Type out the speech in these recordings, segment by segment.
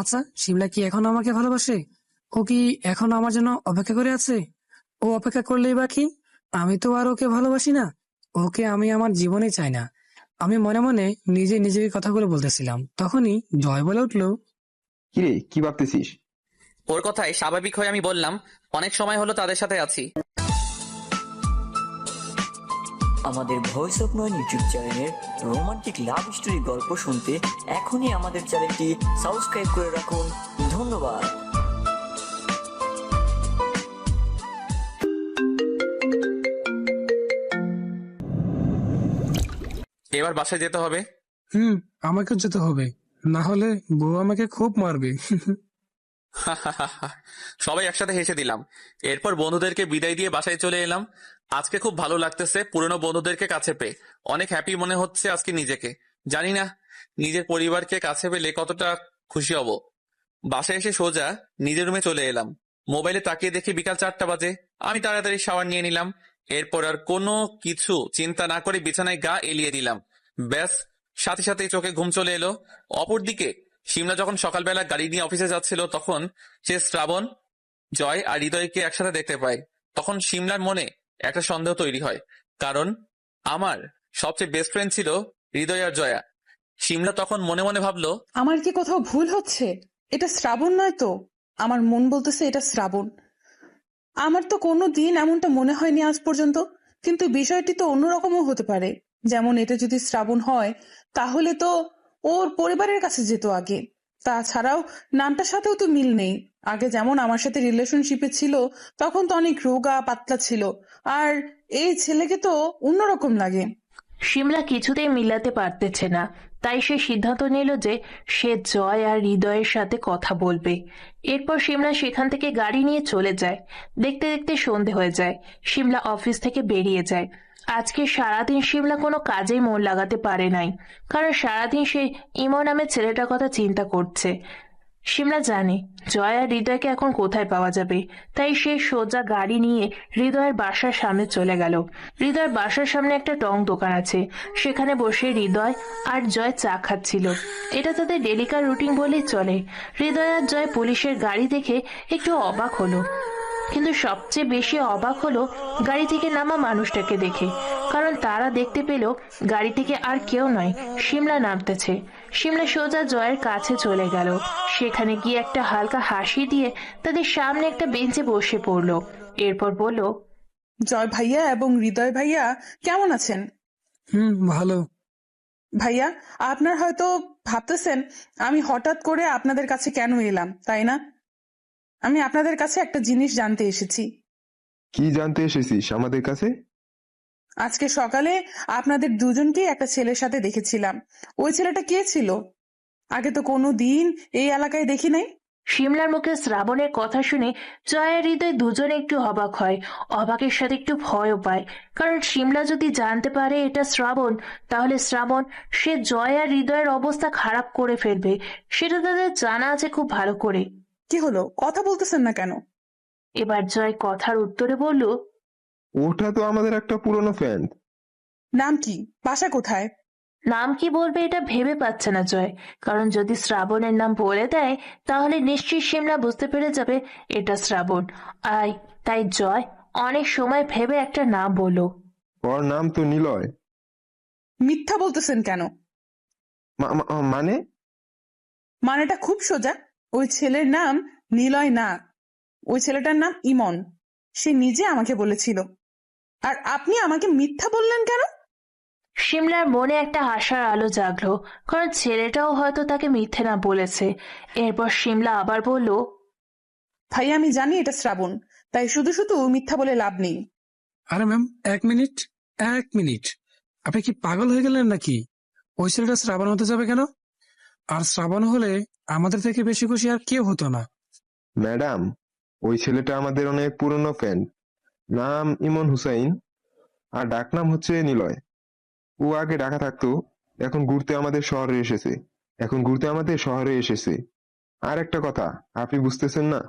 আচ্ছা, শিমলা কি এখনো আমাকে ভালোবাসে? ও কি এখনো আমার জন্য অপেক্ষা করে আছে? ও অপেক্ষা করলেই বা কি, আমি তো আর ওকে ভালোবাসি না। ওকে আমি আমার জীবনে চাই না। আমি মনে মনে নিজে নিজেকে কথাগুলো বলতেছিলাম, তখনই জয় বলে উঠলো, কিরে, কি ভাবতেছিস? ওর কথায় স্বাভাবিক হয়ে আমি বললাম, অনেক সময় হলো তাদের সাথে আছি। আমাদের ভয়েস অফ নয়ন ইউটিউব চ্যানেলের রোমান্টিক লাভ স্টোরি গল্প শুনতে এখনই আমাদের চ্যানেলটি সাবস্ক্রাইব করে রাখুন। ধন্যবাদ। এবার বাসায় যেতে হবে। হুম, আমাকে যেতে হবে, না হলে বউ আমাকে খুব মারবে। সবাই একসাথে হেসে দিলাম। এরপর বন্ধুদেরকে বিদায় দিয়ে বাসায় চলে এলাম। আজকে খুব ভালো লাগতেছে পুরনো বন্ধুদেরকে কাছে পেয়ে। অনেক হ্যাপি মনে হচ্ছে আজকে নিজেকে। জানি না নিজের পরিবারকে কাছে পেলে কতটা খুশি হব। বাসায় এসে সোজা নিজের রুমে চলে এলাম। মোবাইলে তাকিয়ে দেখি বিকাল 4টা বাজে। আমি তাড়াতাড়ি শাওয়ার নিয়ে নিলাম। এরপর আর কোনো কিছু চিন্তা না করে বিছানায় গা এলিয়ে দিলাম। ব্যাস, সাথে সাথেই চোখে ঘুম চলে এলো। অপরদিকে সিমলা যখন সকালবেলা গাড়ি নিয়ে অফিসে যাচ্ছিল, তখন সে শ্রাবণ, জয় আর হৃদয়কে একসাথে দেখতে পায়। তখন সিমলার মনে একটা সন্দেহ তৈরি হয়, কারণ আমার সবচেয়ে বেস্ট ফ্রেন্ড ছিল হৃদয় আর জয়া। সিমলা তখন মনে মনে ভাবলো, আমার কি কোথাও ভুল হচ্ছে? এটা শ্রাবণ নয় তো? আমার মন বলতেছে এটা শ্রাবণ। আমার তো কোনো দিন এমনটা মনে হয়নি আজ পর্যন্ত। কিন্তু বিষয়টি তো অন্যরকমও হতে পারে। যেমন এটা যদি শ্রাবণ হয়, তাহলে তো ওর পরিবারের কাছে যেত আগে। তাছাড়াও নামটার সাথেও তো মিল নেই। আগে যেমন আমার সাথে রিলেশনশিপে ছিল, তখন তো অনেক রোগা পাতলা ছিল। আর এই ছেলেকে তো অন্যরকম লাগে। সিমলা কিছুতেই মিলাতে পারতেছে না, তাই সে সিদ্ধান্ত নিল যে সে জয় আর হৃদয়ের সাথে কথা বলবে। এরপর সিমলা সেখান থেকে গাড়ি নিয়ে চলে যায়। দেখতে দেখতে সন্ধে হয়ে যায়। সিমলা অফিস থেকে বেরিয়ে যায়। আজকে সারাদিন সিমলা কোনো কাজেই মন লাগাতে পারে নাই, কারণ সারাদিন সে ইমন নামের ছেলেটার কথা চিন্তা করছে। সিমলা জানে জয় আর হৃদয়কে এখন কোথায় পাওয়া যাবে, তাই সে সোজা গাড়ি নিয়ে হৃদয়ের বাসার সামনে চলে গেল। হৃদয়ের বাসার সামনে একটা টং দোকান আছে, সেখানে বসে হৃদয় আর জয় চা খাচ্ছিল। এটা তাদের ডেলিকার রুটিন বলেই চলে। হৃদয় আর জয় পুলিশের গাড়ি দেখে একটু অবাক হলো, কিন্তু সবচেয়ে বেশি অবাক হলো গাড়ি থেকে নামা মানুষটাকে দেখে, কারণ তারা দেখতে পেল গাড়ি থেকে আর কেউ নয়, সিমলা নামতেছে। সিমলা সোজা জয়ের কাছে চলে গেল। সেখানে গিয়ে একটা হালকা হাসি দিয়ে তাদের সামনে একটা বেঞ্চে বসে পড়লো। এরপর বলল, জয় ভাইয়া এবং হৃদয় ভাইয়া কেমন আছেন? হুম, ভালো। ভাইয়া, আপনার হয়তো ভাবতেছেন আমি হঠাৎ করে আপনাদের কাছে কেন এলাম, তাই না? আমি আপনাদের কাছে একটা জিনিস জানতে এসেছি। কি জানতে এসেছিস আমাদের কাছে? আজকে সকালে আপনাদের দুজনকেই একটা ছেলের সাথে দেখেছিলাম। ওই ছেলেটা কে ছিল? আগে তো কোনো দিন এই এলাকায় দেখি নাই। সিমলার মুখে শ্রাবণের কথা শুনে জয় আর হৃদয় দুজনে একটু অবাক হয়। অবাকের সাথে একটু ভয়ও পায়, কারণ সিমলা যদি জানতে পারে এটা শ্রাবণ, তাহলে শ্রাবণ সে জয় আর হৃদয়ের অবস্থা খারাপ করে ফেলবে। সেটা তাদের জানা আছে খুব ভালো করে। কি হলো, কথা বলতেছেন না কেন? এবার জয় কথার উত্তরে বলল, ওটা তো আমাদের একটা পুরনো ফ্রেন্ড। নাম কি? বাসা কোথায়? নাম কি বলবে এটা ভেবে পাচ্ছে না জয়, কারণ যদি শ্রাবণের নাম বলে দেয় তাহলে নিশ্চয়ই সিমলা বুঝতে পেরে যাবে এটা শ্রাবণ। আই তাই জয় অনেক সময় ভেবে একটা নাম বলল। ওর নাম তো নিলয়। মিথ্যা বলতেছেন কেন? মানে? মানেটা খুব সোজা। ওই ছেলের নাম নিলয় না, ওই ছেলেটার নাম ইমন। সে নিজে আমাকে বলেছিল। আর আপনি আমাকে মিথ্যা বললেন কেন? সিমলার মনে একটা আশার আলো জাগলো, কারণ ছেলেটাও হয়তো তাকে মিথ্যে না বলেছে। এরপর সিমলা আবার বলল, ভাই, আমি জানি এটা শ্রাবণ, তাই শুধু শুধু মিথ্যা বলে লাভ নেই। আরে ম্যাম, 1 মিনিট, 1 মিনিট। আপনি কি পাগল হয়ে গেলেন নাকি? ওই ছেলেটা শ্রাবণ হতে যাবে কেন? আর শ্রাবণ হলে আমাদের থেকে বেশি খুশি আর কেউ হতো না। ম্যাডাম, ওই ছেলেটা আমাদের অনেক পুরনো ফ্রেন্ড। নাম ইমন হুসাইন, আর ডাকনাম হচ্ছে নিলয়। ও আগে ঢাকা থাকতো, এখন ঘুরতে আমাদের শহরে এসেছে। আর একটা কথা, আপনি বুঝতেছেন না?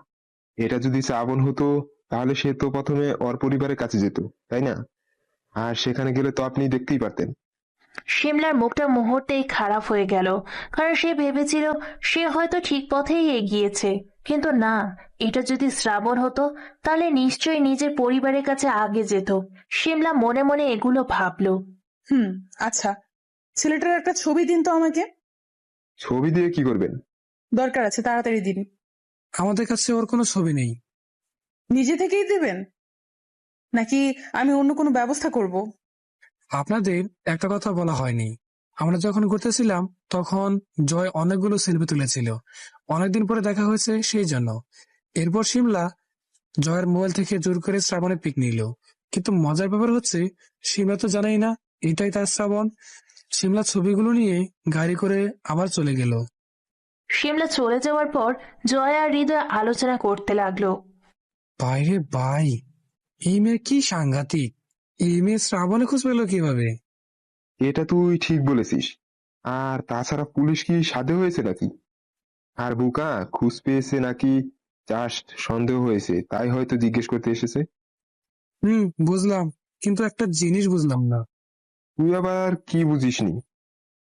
এটা যদি শ্রাবণ হতো, তাহলে সে তো প্রথমে ওর পরিবারের কাছে যেত, তাই না? আর সেখানে গেলে তো আপনি দেখতেই পারতেন। শিমলার মুখটা মুহূর্তেই খারাপ হয়ে গেল, কারণ সে ভেবেছিল সে হয়তো ঠিক পথেই এগিয়েছে। কিন্তু না, এটা যদি শ্রাবণ হতো তাহলে নিশ্চয়ই নিজের পরিবারের কাছে আগে যেত। শিমলা মনে মনে এগুলো ভাবলো। আচ্ছা, ছেলেটার একটা ছবি দিন তো আমাকে। ছবি দিয়ে কি করবেন? দরকার আছে, তাড়াতাড়ি দিন। আমাদের কাছে ওর কোনো ছবি নেই। নিজে থেকেই দেবেন নাকি আমি অন্য কোনো ব্যবস্থা করব? আপনাদের একটা কথা বলা হয়নি। আমরা যখন ঘুরতেছিলাম তখন জয় অনেকগুলো সেলফি তুলেছিল। অনেকদিন পরে দেখা হয়েছে সেই জন্য। এরপর শিমলা জয়ের মোবাইল থেকে জোর করে শ্রাবণের পিক নিল। কিন্তু মজার ব্যাপার হচ্ছে শিমলা তো জানেই না এটাই তার শ্রাবণ। শিমলা ছবিগুলো নিয়ে গাড়ি করে আবার চলে গেল। শিমলা চলে যাওয়ার পর জয় আর হৃদয় আলোচনা করতে লাগলো। বাইরে ভাই, এই মেয়ে কি সাংঘাতিক! এই মেয়ে শ্রাবণে খোঁজ পেল কিভাবে? এটা তুই ঠিক বলেছিস। আর তাছাড়া পুলিশ কি সাধে হয়েছে নাকি? আর বুকা খুঁজ পেয়েছে নাকি জাস্ট সন্দেহ হয়েছে, তাই হয়তো জিজ্ঞেস করতে এসেছে। বুঝলাম, কিন্তু একটা জিনিস বুঝলাম না। তুই আবার কি বুঝিসনি?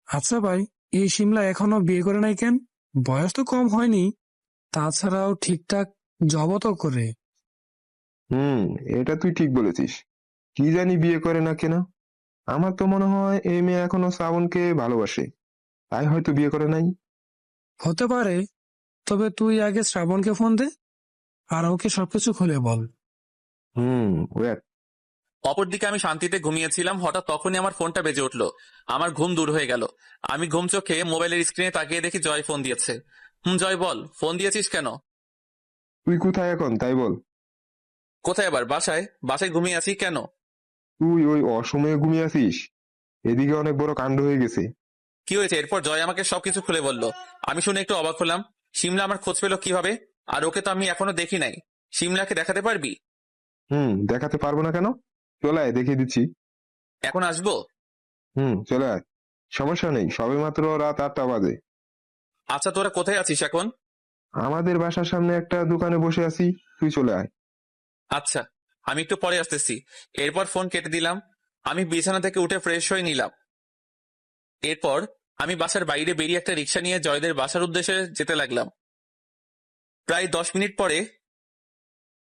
আচ্ছা ভাই, এই শিমলা এখনো বিয়ে করে নাই কেন? বয়স তো কম হয়নি। তাছাড়াও ঠিকঠাক জবও তো করে। এটা তুই ঠিক বলেছিস। কি জানি বিয়ে করে না কেন। আমার তো মনে হয় এই মেয়ে এখনো শ্রাবণকে ভালোবাসে, তাই হয়তো বিয়ে করে নাই। হতে পারে, তবে তুই আগে শ্রাবণকে ফোন দে আর ওকে সবকিছু খুলে বল। ওয়েট। অপরদিকে আমি শান্তিতে ঘুমিয়েছিলাম, হঠাৎ তখনই আমার ফোনটা বেজে উঠলো। আমার ঘুম দূর হয়ে গেল। আমি ঘুম চোখে মোবাইলের স্ক্রিনে তাকিয়ে দেখি জয় ফোন দিয়েছে। জয় বল, ফোন দিয়েছিস কেন? তুই কোথায় এখন তাই বল। কোথায় আবার? বাসায়। বাসায় ঘুমিয়ে আছি কেন? তুই ওই অসময়ে ঘুমিয়ে আছিস? এদিকে অনেক বড় কাণ্ড হয়ে গেছে। কি হয়েছে? এরপর জয় আমাকে সবকিছু খুলে বলল। আমি শুনে একটু অবাক হলাম। শিমলা আমার খোঁজ পেলো কিভাবে? আর ওকে তো আমি এখনো দেখি নাই। শিমলাকে দেখাতে পারবি? দেখাতে পারবো না কেন? চলে আয়, দেখিয়ে দিচ্ছি। এখন আসবো? চলে আয়, সমস্যা নেই, সবেমাত্র রাত 8টা বাজে। আচ্ছা, তোরা কোথায় আছিস এখন? আমাদের বাসার সামনে একটা দোকানে বসে আছি, তুই চলে আয়। আচ্ছা, আমি একটু পরে আসতেছি। এরপর ফোন কেটে দিলাম। আমি বিছানা থেকে উঠে ফ্রেশ হয়ে নিলাম। এরপর আমি বাসার বাইরে বেরিয়ে একটা রিক্সা নিয়ে জয়দের বাসার উদ্দেশ্যে যেতে লাগলাম। প্রায় 10 মিনিট পরে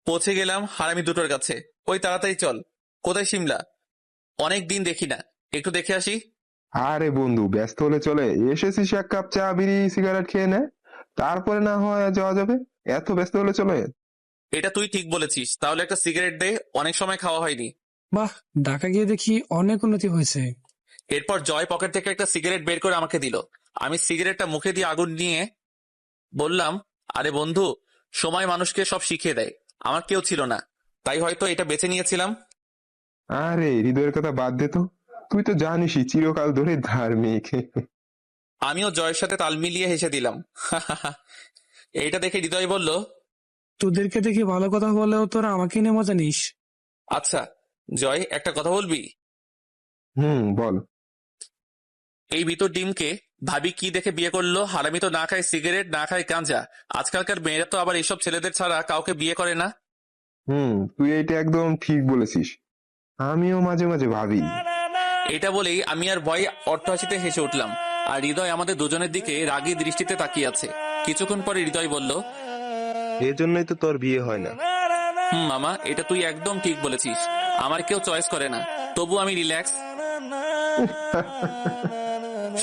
পৌঁছে গেলাম হারামি দুটোর কাছে। ওই তাড়াতাড়ি চল। কোথায় শিমলা? অনেক দিন দেখি না, একটু দেখে আসি। আরে বন্ধু, ব্যস্ত হলে চলে, এসেছিস এক কাপ চা বিড়ি সিগারেট খেয়ে নে, তারপরে না হয় যাওয়া যাবে। এত ব্যস্ত হলে চলে? এটা তুই ঠিক বলেছিস, তাহলে একটা সিগারেট দে, অনেক সময় খাওয়া হয়নি। বাহ, ঢাকা গিয়ে দেখি অনেক উন্নতি হয়েছে। এরপর জয় পকেট থেকে একটা সিগারেট বের করে আমাকে দিল। আমি সিগারেটটা মুখে দিয়ে আগুন নিয়ে বললাম, আরে বন্ধু, সময় মানুষকে সব শিখিয়ে দেয়। আমার কেউ ছিল না, তাই হয়তো এটা বেছে নিয়েছিলাম। আরে হৃদয়ের কথা বাদ দে তো, তুই তো জানিসই চিরকাল ধরে ধার্মিক। আমিও জয়ের সাথে তাল মিলিয়ে হেসে দিলাম। এইটা দেখে হৃদয় বলল, তোদেরকে দেখি ভালো কথা বলেও তোরা আমাকে নিয়ে মজা নিস। আচ্ছা জয়, একটা কথা বলবি? বল। এই ভিতর ডিমকে ভাবি কি দেখে বিয়ে করলো? হারামি তো না খায় সিগারেট, না খায় গাঁজা। আজকালকার মেয়েরা তো আবার এইসব ছেলেদের ছাড়া কাউকে বিয়ে করে না। তুই এইটা একদম ঠিক বলেছিস। আমিও মাঝে মাঝে ভাবি। এটা বলেই আমি আর ভয় অট্টহাসিতে হেসে উঠলাম। আর হৃদয় আমাদের দুজনের দিকে রাগী দৃষ্টিতে তাকিয়ে আছে। কিছুক্ষণ পরে হৃদয় বলল, এজন্যই তো তোর বিয়ে হয় না। মামা, এটা তুই একদম ঠিক বলেছিস। আমার কেউ চয়েস করে না, তবু আমি রিল্যাক্স।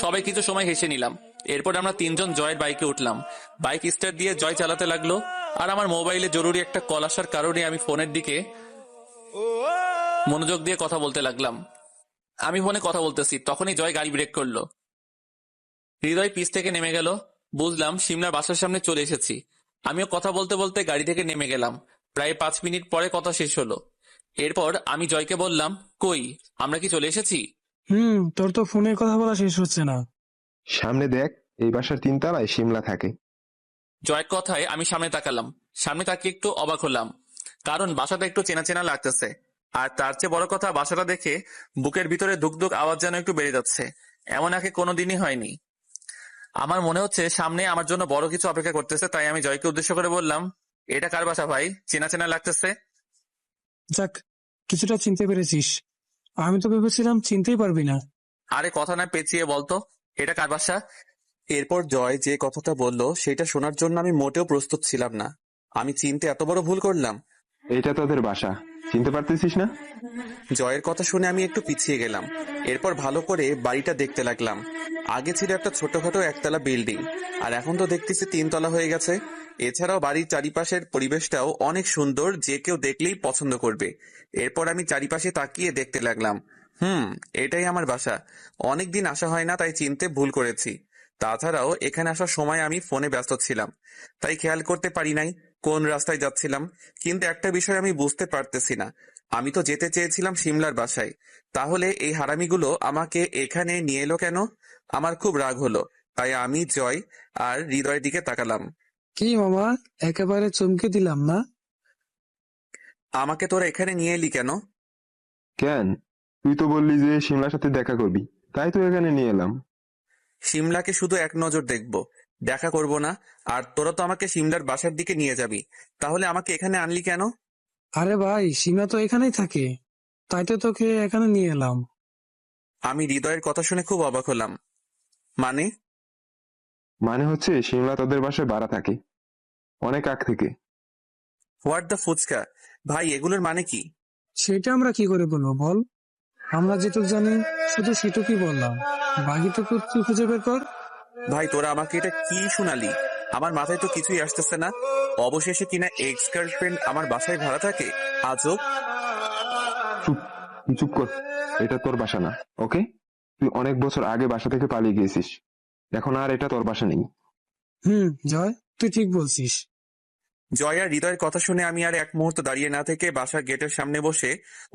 সবাই কিছু সময় হেসে নিলাম। এরপর আমরা তিনজন জয়ের বাইকে উঠলাম। বাইক স্টার্ট দিয়ে জয় চালাতে লাগলো। আর আমার মোবাইলে জরুরি একটা কল আসার কারণে আমি ফোনের দিকে মনোযোগ দিয়ে কথা বলতে লাগলাম। আমি ফোনে কথা বলতেছি, তখনই জয় গাড়ি ব্রেক করলো। হৃদয় পিছ থেকে নেমে গেল। বুঝলাম শিমলার বাসার সামনে চলে এসেছি। আমিও কথা বলতে বলতে গাড়ি থেকে নেমে গেলাম। প্রায় 5 মিনিট পরে কথা শেষ হলো। এরপর আমি জয়কে বললাম, কই, আমরা কি চলে এসেছি? তোর তো ফোনে কথা বলা শেষ হচ্ছে না। সামনে দেখ, এই বাসার 3 তলায় শিমলা থাকে। জয়ের কথায় আমি সামনে তাকালাম। সামনে তাকিয়ে একটু অবাক হলাম, কারণ বাসাটা একটু চেনা চেনা লাগতেছে। আর তার চেয়ে বড় কথা, বাসাটা দেখে বুকের ভিতরে ধুকধুক আওয়াজ যেন একটু বেড়ে যাচ্ছে। এমন আগে কোনোদিনই হয়নি। আমার মনে হচ্ছে সামনে আমার জন্য বড় কিছু অপেক্ষা করতেছে। তাই আমি জয়কে উদ্দেশ্য করে বললাম, এটা কার বাসা ভাই? চেনা চেনা লাগতেছে। যাক, কিছুটা চিনতে পেরেছিস। আমি তো ভেবেছিলাম চিনতেই পারবি না। আরে কথা না পেঁচিয়ে বলতো, এটা কার বাসা? এরপর জয় যে কথাটা বলল সেটা শোনার জন্য আমি মোটেও প্রস্তুত ছিলাম না। আমি চিনতে এত বড় ভুল করলাম? এটা তোদের বাসা, চিনতে পারতেছিস না? জয়ের কথা শুনে আমি একটু পিছিয়ে গেলাম। এরপর ভালো করে বাড়িটা দেখতে লাগলাম। আগে ছিল একটা ছোটখাটো একতলা বিল্ডিং, আর এখন তো দেখতেছি 3 তলা হয়ে গেছে। এছাড়াও বাড়ির চারিপাশের পরিবেশটাও অনেক সুন্দর, যে কেউ দেখলেই পছন্দ করবে। এরপর আমি চারিপাশে তাকিয়ে দেখতে লাগলাম। এটাই আমার বাসা। অনেকদিন আসা হয় না, তাই চিনতে ভুল করেছি। তাছাড়াও এখানে আসার সময় আমি ফোনে ব্যস্ত ছিলাম, তাই খেয়াল করতে পারি নাই কোন রাস্তায় যাচ্ছিলাম। কিন্তু একটা বিষয় আমি বুঝতে পারতেছি না, আমি তো যেতে চেয়েছিলাম সিমলার বাসায়। তাহলে এই হারামিগুলো আমাকে এখানে নিয়ে এলো কেন? আমার খুব রাগ হলো, তাই আমি জয় আর হৃদয়ের দিকে তাকালাম। কি মামা, একেবারে চমকে দিলাম না? আমাকে তোরা এখানে নিয়ে এলি কেন? কেন, তুই তো বললি যে সিমলার সাথে দেখা করবি, তাই তো এখানে নিয়ে এলাম। সিমলাকে শুধু এক নজর দেখব, দেখা করব না। আর তোরা তো আমাকে সিমলার বাসার দিকে নিয়ে যাবি, তাহলে আমাকে এখানে আনলি কেন? আরে ভাই, সীমা তো এখানেই থাকে, তাই তো তোকে এখানে নিয়ে এলাম। আমি হৃদয়ের কথা শুনে খুব অবাক হলাম। মানে? মানে হচ্ছে সিমলা তোদের বাসায় ভাড়া থাকে অনেক আগ থেকে। What the fuchka! ভাই, এগুলোর মানে কি? সেটা আমরা কি করে বলবো বল? আমরা যেটুক জানি শুধু সেটুকুই বললাম, বাকিটুকু তুই খুঁজে বের কর। ভাই, তোরা আমাকে এটা কি শোনালি? আমার মাথায় তো কিছুই আসতেছে না। অবশেষে কিনা এক্স গার্লফ্রেন্ড আমার বাসায় ভাড়া থাকে? আজব। চুপ, তুই চুপ কর। এটা তোর বাসা না, ওকে? তুই অনেক বছর আগে বাসা থেকে পালিয়ে গিয়েছিস, এখন আর এটা তোর বাসা নেই। জয়, তুই ঠিক বলছিস। জয় আর হৃদয়ের কথা শুনে আমি আর এক মুহূর্ত দাঁড়িয়ে না থেকে বাসার গেটের সামনে বসে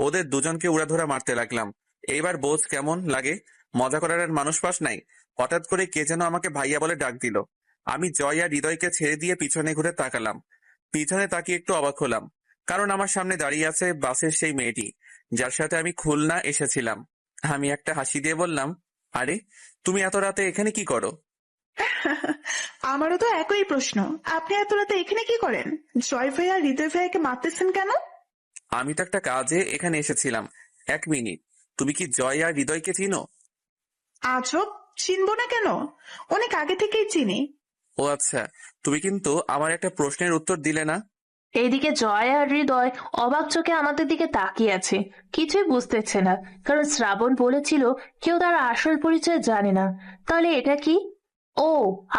ওদের দুজনকে উড়াধুরা মারতে লাগলাম। এইবার বোঝ কেমন লাগে। মজা করার আর মানুষ পাস নাই। হঠাৎ করে কে যেন আমাকে ভাইয়া বলে ডাক দিল। আমি জয় আর হৃদয়কে ছেড়ে দিয়ে পিছনে ঘুরে তাকালাম। পিছনে তাকিয়ে একটু অবাক হলাম, কারণ আমার সামনে দাঁড়িয়ে আছে বাসের সেই মেয়েটি যার সাথে আমি খুলনা এসেছিলাম। আমি একটা হাসি দিয়ে বললাম, আরে, তুমি এত রাতে এখানে কি করো? আমারও তো একই প্রশ্ন। আপনি এত রাতে এখানে কি করেন? জয় ভাই আর হৃদয় ভাইয়াকে মারতেছেন কেন? আমি তো একটা কাজে এখানে এসেছিলাম। 1 মিনিট, তুমি কি জয় আর হৃদয়কে চিনো? আজব, চিনবো না কেন? অনেক আগে থেকেই চিনি। ও আচ্ছা, তুমি কিন্তু আমার একটা প্রশ্নের উত্তর দিলে না। এইদিকে জয় আর হৃদয় অবাক চোখে আমাদের দিকে তাকিয়ে আছে, কিছুই বুঝতেছে না। কারণ শ্রাবণ বলেছিল কেউ তার আসল পরিচয় জানে না। তাহলে এটা কি? ও,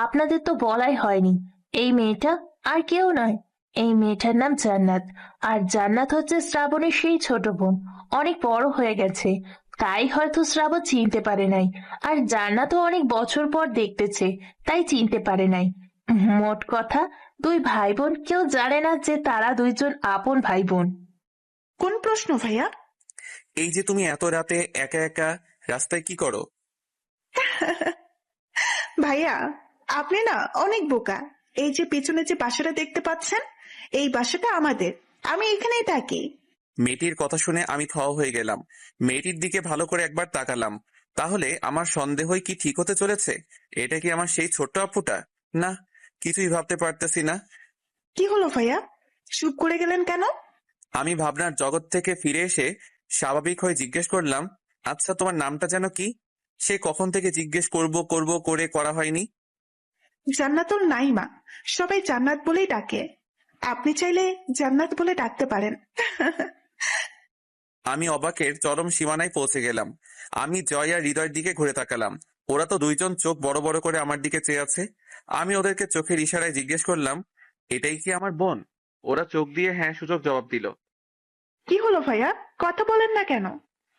আপনাদের তো বলাই হয়নি। এই মেয়েটা আর কেউ নয়, এই মেয়েটার নাম জান্নাত। আর জান্নাত হচ্ছে শ্রাবণের সেই ছোট বোন, অনেক বড় হয়ে গেছে, তাই হয়তো শ্রাবণ চিনতে পারে নাই। আর জান্নাতও অনেক বছর পর দেখতেছে, তাই চিনতে পারে নাই। মোট কথা, দুই ভাই বোন কেউ জানে না যে তারা দুইজন আপন ভাই বোন। কোন প্রশ্ন ভাইয়া? এই যে তুমি এত রাতে একা একা রাস্তায় কি করো? ভাইয়া, আপনি না অনেক বোকা। এই যে পিছনে যে বাসাটা দেখতে পাচ্ছেন, এই বাসাটা আমাদের। আমি এখানেই থাকি। মেয়েটির কথা শুনে আমি থ হয়ে গেলাম। মেয়েটির দিকে ভালো করে একবার তাকালাম। তাহলে আমার সন্দেহই কি ঠিক হতে চলেছে? এটা কি আমার সেই ছোট্ট আপুটা? না, কিছুই ভাবতে পারতেছি না। কি হলো ভাইয়া, চুপ করে গেলেন কেন? আমি ভাবনার জগৎ থেকে ফিরে এসে স্বাভাবিক হয়ে জিজ্ঞেস করলাম, আচ্ছা, তোমার নামটা যেন কি? সে কখন থেকে জিজ্ঞেস করব করব করে করা হয়নি। জান্নাতুল নাইমা, সবাই জান্নাত বলেই ডাকে। আপনি চাইলে জান্নাত বলে ডাকতে পারেন। আমি অবাকের চরম সীমানায় পৌঁছে গেলাম। আমি জয় আর হৃদয়ের দিকে ঘুরে তাকালাম। ওরা তো দুইজন চোখ বড় বড় করে আমার দিকে চেয়ে আছে। আমি ওদেরকে চোখের ইশারায় জিজ্ঞেস করলাম, এটাই কি আমার বোন? ওরা চোখ দিয়ে হ্যাঁ সূচক জবাব দিল। কি হলো ভাইয়া, কথা বলেন না কেন?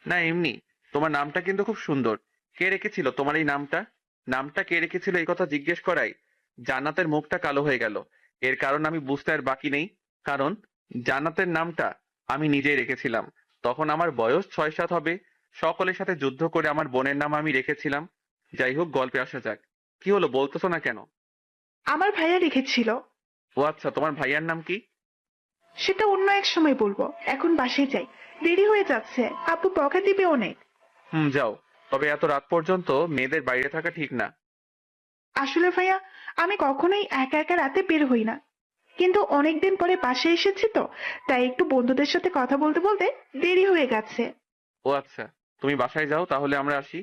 না, এমনি। তোমার নামটা কিন্তু খুব সুন্দর। কে রেখেছিল তোমার এই নামটা? নামটা কে রেখেছিল এই কথা জিজ্ঞেস করাই জান্নাতের মুখটা কালো হয়ে গেল। এর কারণ আমি বুঝতে আর বাকি নেই। কারণ জান্নাতের নামটা আমি নিজেই রেখেছিলাম। তখন আমার বয়স 6-7 হবে। সকলের সাথে যুদ্ধ করে আমার বোনের নাম আমি রেখেছিলাম। যাই হোক, গল্পে আসা যাক। কি হলো, বলতেছো না কেন? আমার ভাইয়া রেখেছিল। ও আচ্ছা, তোমার ভাইয়ার নাম কি? সেটা অন্য এক সময় বলবো, এখন বাসায় যাই, দেরি হয়ে যাচ্ছে, আপু বকা দিবে অনেক। যাও। তবে এত রাত পর্যন্ত মেয়েদের বাইরে থাকা ঠিক না। আসলে ভাইয়া, আমি কখনোই একা একা রাতে বের হই না, কিন্তু অনেকদিন পরে বাসায় এসেছি তো, তাই একটু বন্ধুদের সাথে কথা বলতে বলতে দেরি হয়ে গেছে। ও আচ্ছা, তুমি বাসায় যাও, তাহলে আমরা আসি।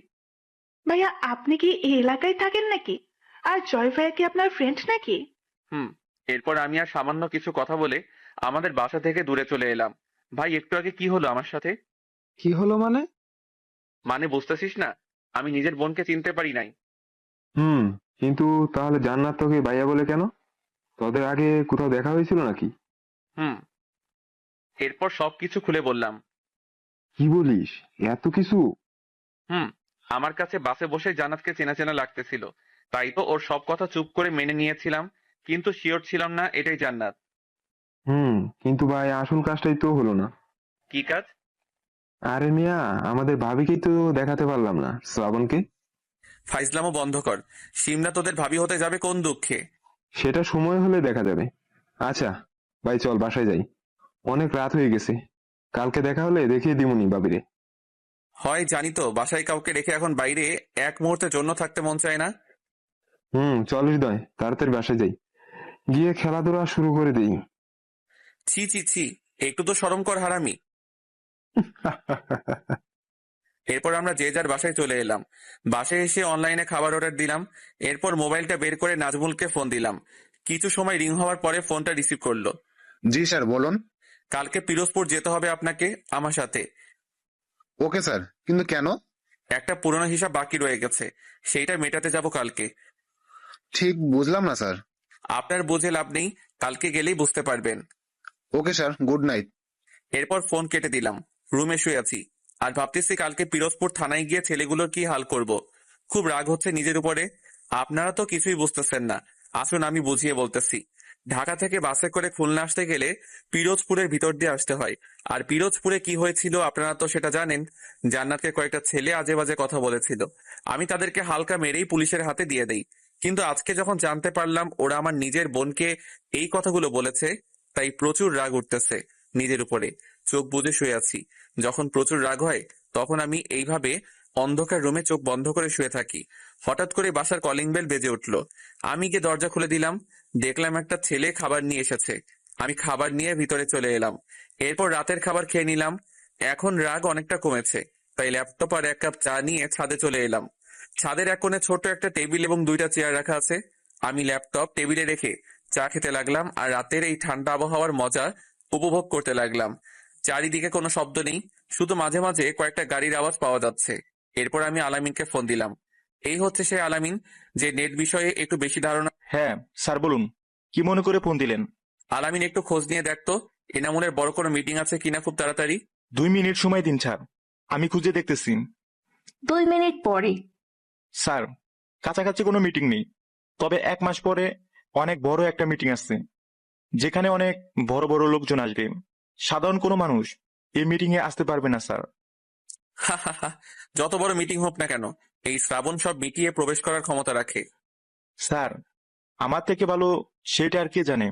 ভাইয়া আপনি কি এই এলাকায় থাকেন নাকি? আর জয় ভাইয়া কি আপনার ফ্রেন্ড নাকি? হুম। এরপর আমি আর সামান্য কিছু কথা বলে আমাদের বাসা থেকে দূরে চলে এলাম। ভাই, একটু আগে কি হলো আমার সাথে? কি হলো মানে? মানে বুঝতেছিস না? আমি নিজের বোনকে চিনতে পারি নাই। হুম, কিন্তু তাহলে জান্নাত তোকে ভাইয়া বলে কেন? তোদের আগে কোথাও দেখা হয়েছিল নাকি? হুম। এরপর সবকিছু খুলে বললাম। কি বলিস? এত কিছু? হুম। আমার কাছে বাসে বসে জান্নাতকে চেনা চেনা লাগতেছিল, তাই তো ওর সব কথা চুপ করে মেনে নিয়েছিলাম, কিন্তু শিওর ছিলাম না এটাই জান্নাত। হুম, কিন্তু ভাই আসল কাজটাই তো হলো না। কি কাজ? আরে মিয়া, আমাদের ভাবিকেই তো দেখাতে পারলাম না, শ্রাবণকে। ফাইজলামও বন্ধ কর। সিমলা তোদের ভাবি হতে যাবে কোন দুঃখে? সেটা সময় হলে দেখা যাবে। আচ্ছা ভাই, চল বাসায় যাই। অনেক রাত হয়ে গেছে। কালকে দেখা হলে দেখিয়ে দিমুনি ভাবিরে। হয় জানি তো, বাসায় কাউকে রেখে এখন বাইরে এক মুহূর্তের জন্য থাকতে মন চায় না। হুম, চল হৃদয়, তাড়াতাড়ি বাসায় যাই, গিয়ে খেলাধুলা শুরু করে দিই। ছি ছি ছি, একটু তো শরম কর হারামি। এরপর আমরা যে যার বাসায় চলে এলাম। বাসায় এসে অনলাইনে খাবার অর্ডার দিলাম। এরপর মোবাইলটা বের করে নাজমুলকে ফোন দিলাম। কিছু সময় রিং হওয়ার পরে ফোনটা রিসিভ করলো। জি স্যার, বলুন। কালকে পিরোজপুর যেতে হবে আপনাকে আমার সাথে। ওকে স্যার, কিন্তু কেন? একটা পুরনো হিসাব বাকি রয়ে গেছে, সেইটা মেটাতে যাব কালকে। ঠিক বুঝলাম না স্যার। আপনার বুঝে লাভ নেই, কালকে গেলেই বুঝতে পারবেন। Okay sir, good night. এরপর ফোন কেটে দিলাম। রুমে শুয়ে আছি আর ভাবতেছি কালকে পিরোজপুর থানায় গিয়ে ছেলেগুলোর কি হাল করব। খুব রাগ হচ্ছে নিজের উপরে। আপনারা তো কিছুই বুঝতেছেন না, আসুন আমি বুঝিয়ে বলতেছি। ঢাকা থেকে বাসে করে খুলনা আসতে গেলে পিরোজপুরের ভিতর দিয়ে আসতে হয়। আর পিরোজপুরে কি হয়েছিল আপনারা তো সেটা জানেন। জান্নাতকে কয়েকটা ছেলে আজে বাজে কথা বলেছিল, আমি তাদেরকে হালকা মেরেই পুলিশের হাতে দিয়ে দেই। কিন্তু আজকে যখন জানতে পারলাম ওরা আমার নিজের বোনকে এই কথাগুলো বলেছে, তাই প্রচুর রাগ উঠতেছে নিজের উপরে। চোখ বুজে শুয়ে আছি। যখন প্রচুর রাগ হয় তখন আমি এইভাবে অন্ধকার রুমে চোখ বন্ধ করে শুয়ে থাকি। হঠাৎ করে বাসার কলিং বেল বেজে উঠলো। আমি গিয়ে দরজা খুলে দিলাম। দেখলাম একটা ছেলে খাবার নিয়ে এসেছে। আমি খাবার নিয়ে ভিতরে চলে এলাম। এরপর রাতের খাবার খেয়ে নিলাম। এখন রাগ অনেকটা কমেছে, তাই ল্যাপটপ আর এক কাপ চা নিয়ে ছাদে চলে এলাম। ছাদের এক কোণে ছোট একটা টেবিল এবং দুইটা চেয়ার রাখা আছে। আমি ল্যাপটপ টেবিলে রেখে চা খেতে লাগলাম আর রাতের এই ঠান্ডা আবহাওয়ার মজা উপভোগ করতে লাগলাম। চারিদিকে কোনো শব্দ নেই, শুধু মাঝে মাঝে কয়েকটা গাড়ির আওয়াজ পাওয়া যাচ্ছে। এরপর আমি আলামিনকে ফোন দিলাম। এই হচ্ছে সেই আলামিন যে নেট বিষয়ে একটু বেশি ধারণা। হ্যাঁ স্যার, বলুন। কি মনে করে ফোন দিলেন? আলামিন, একটু খোঁজ নিয়ে দেখতো এনামুলের বড় কোনো মিটিং আছে কিনা খুব তাড়াতাড়ি। 2 মিনিট সময় দিন স্যার, আমি খুঁজে দেখতেছি। 2 মিনিট পরে। স্যার, কাছাকাছি কোনো মিটিং নেই, তবে 1 মাস পরে অনেক বড় একটা মিটিং আছে, যেখানে অনেক বড় বড় লোকজন আসবে। সাধারণ কোনো মানুষ এই মিটিং এ আসতে পারবে না স্যার। হা হা হা, যত বড় মিটিং হোক না কেন, এই শ্রাবণ সব মিটিয়ে প্রবেশ করার ক্ষমতা রাখে। স্যার, আমার থেকে ভালো সেটা আর কে জানে।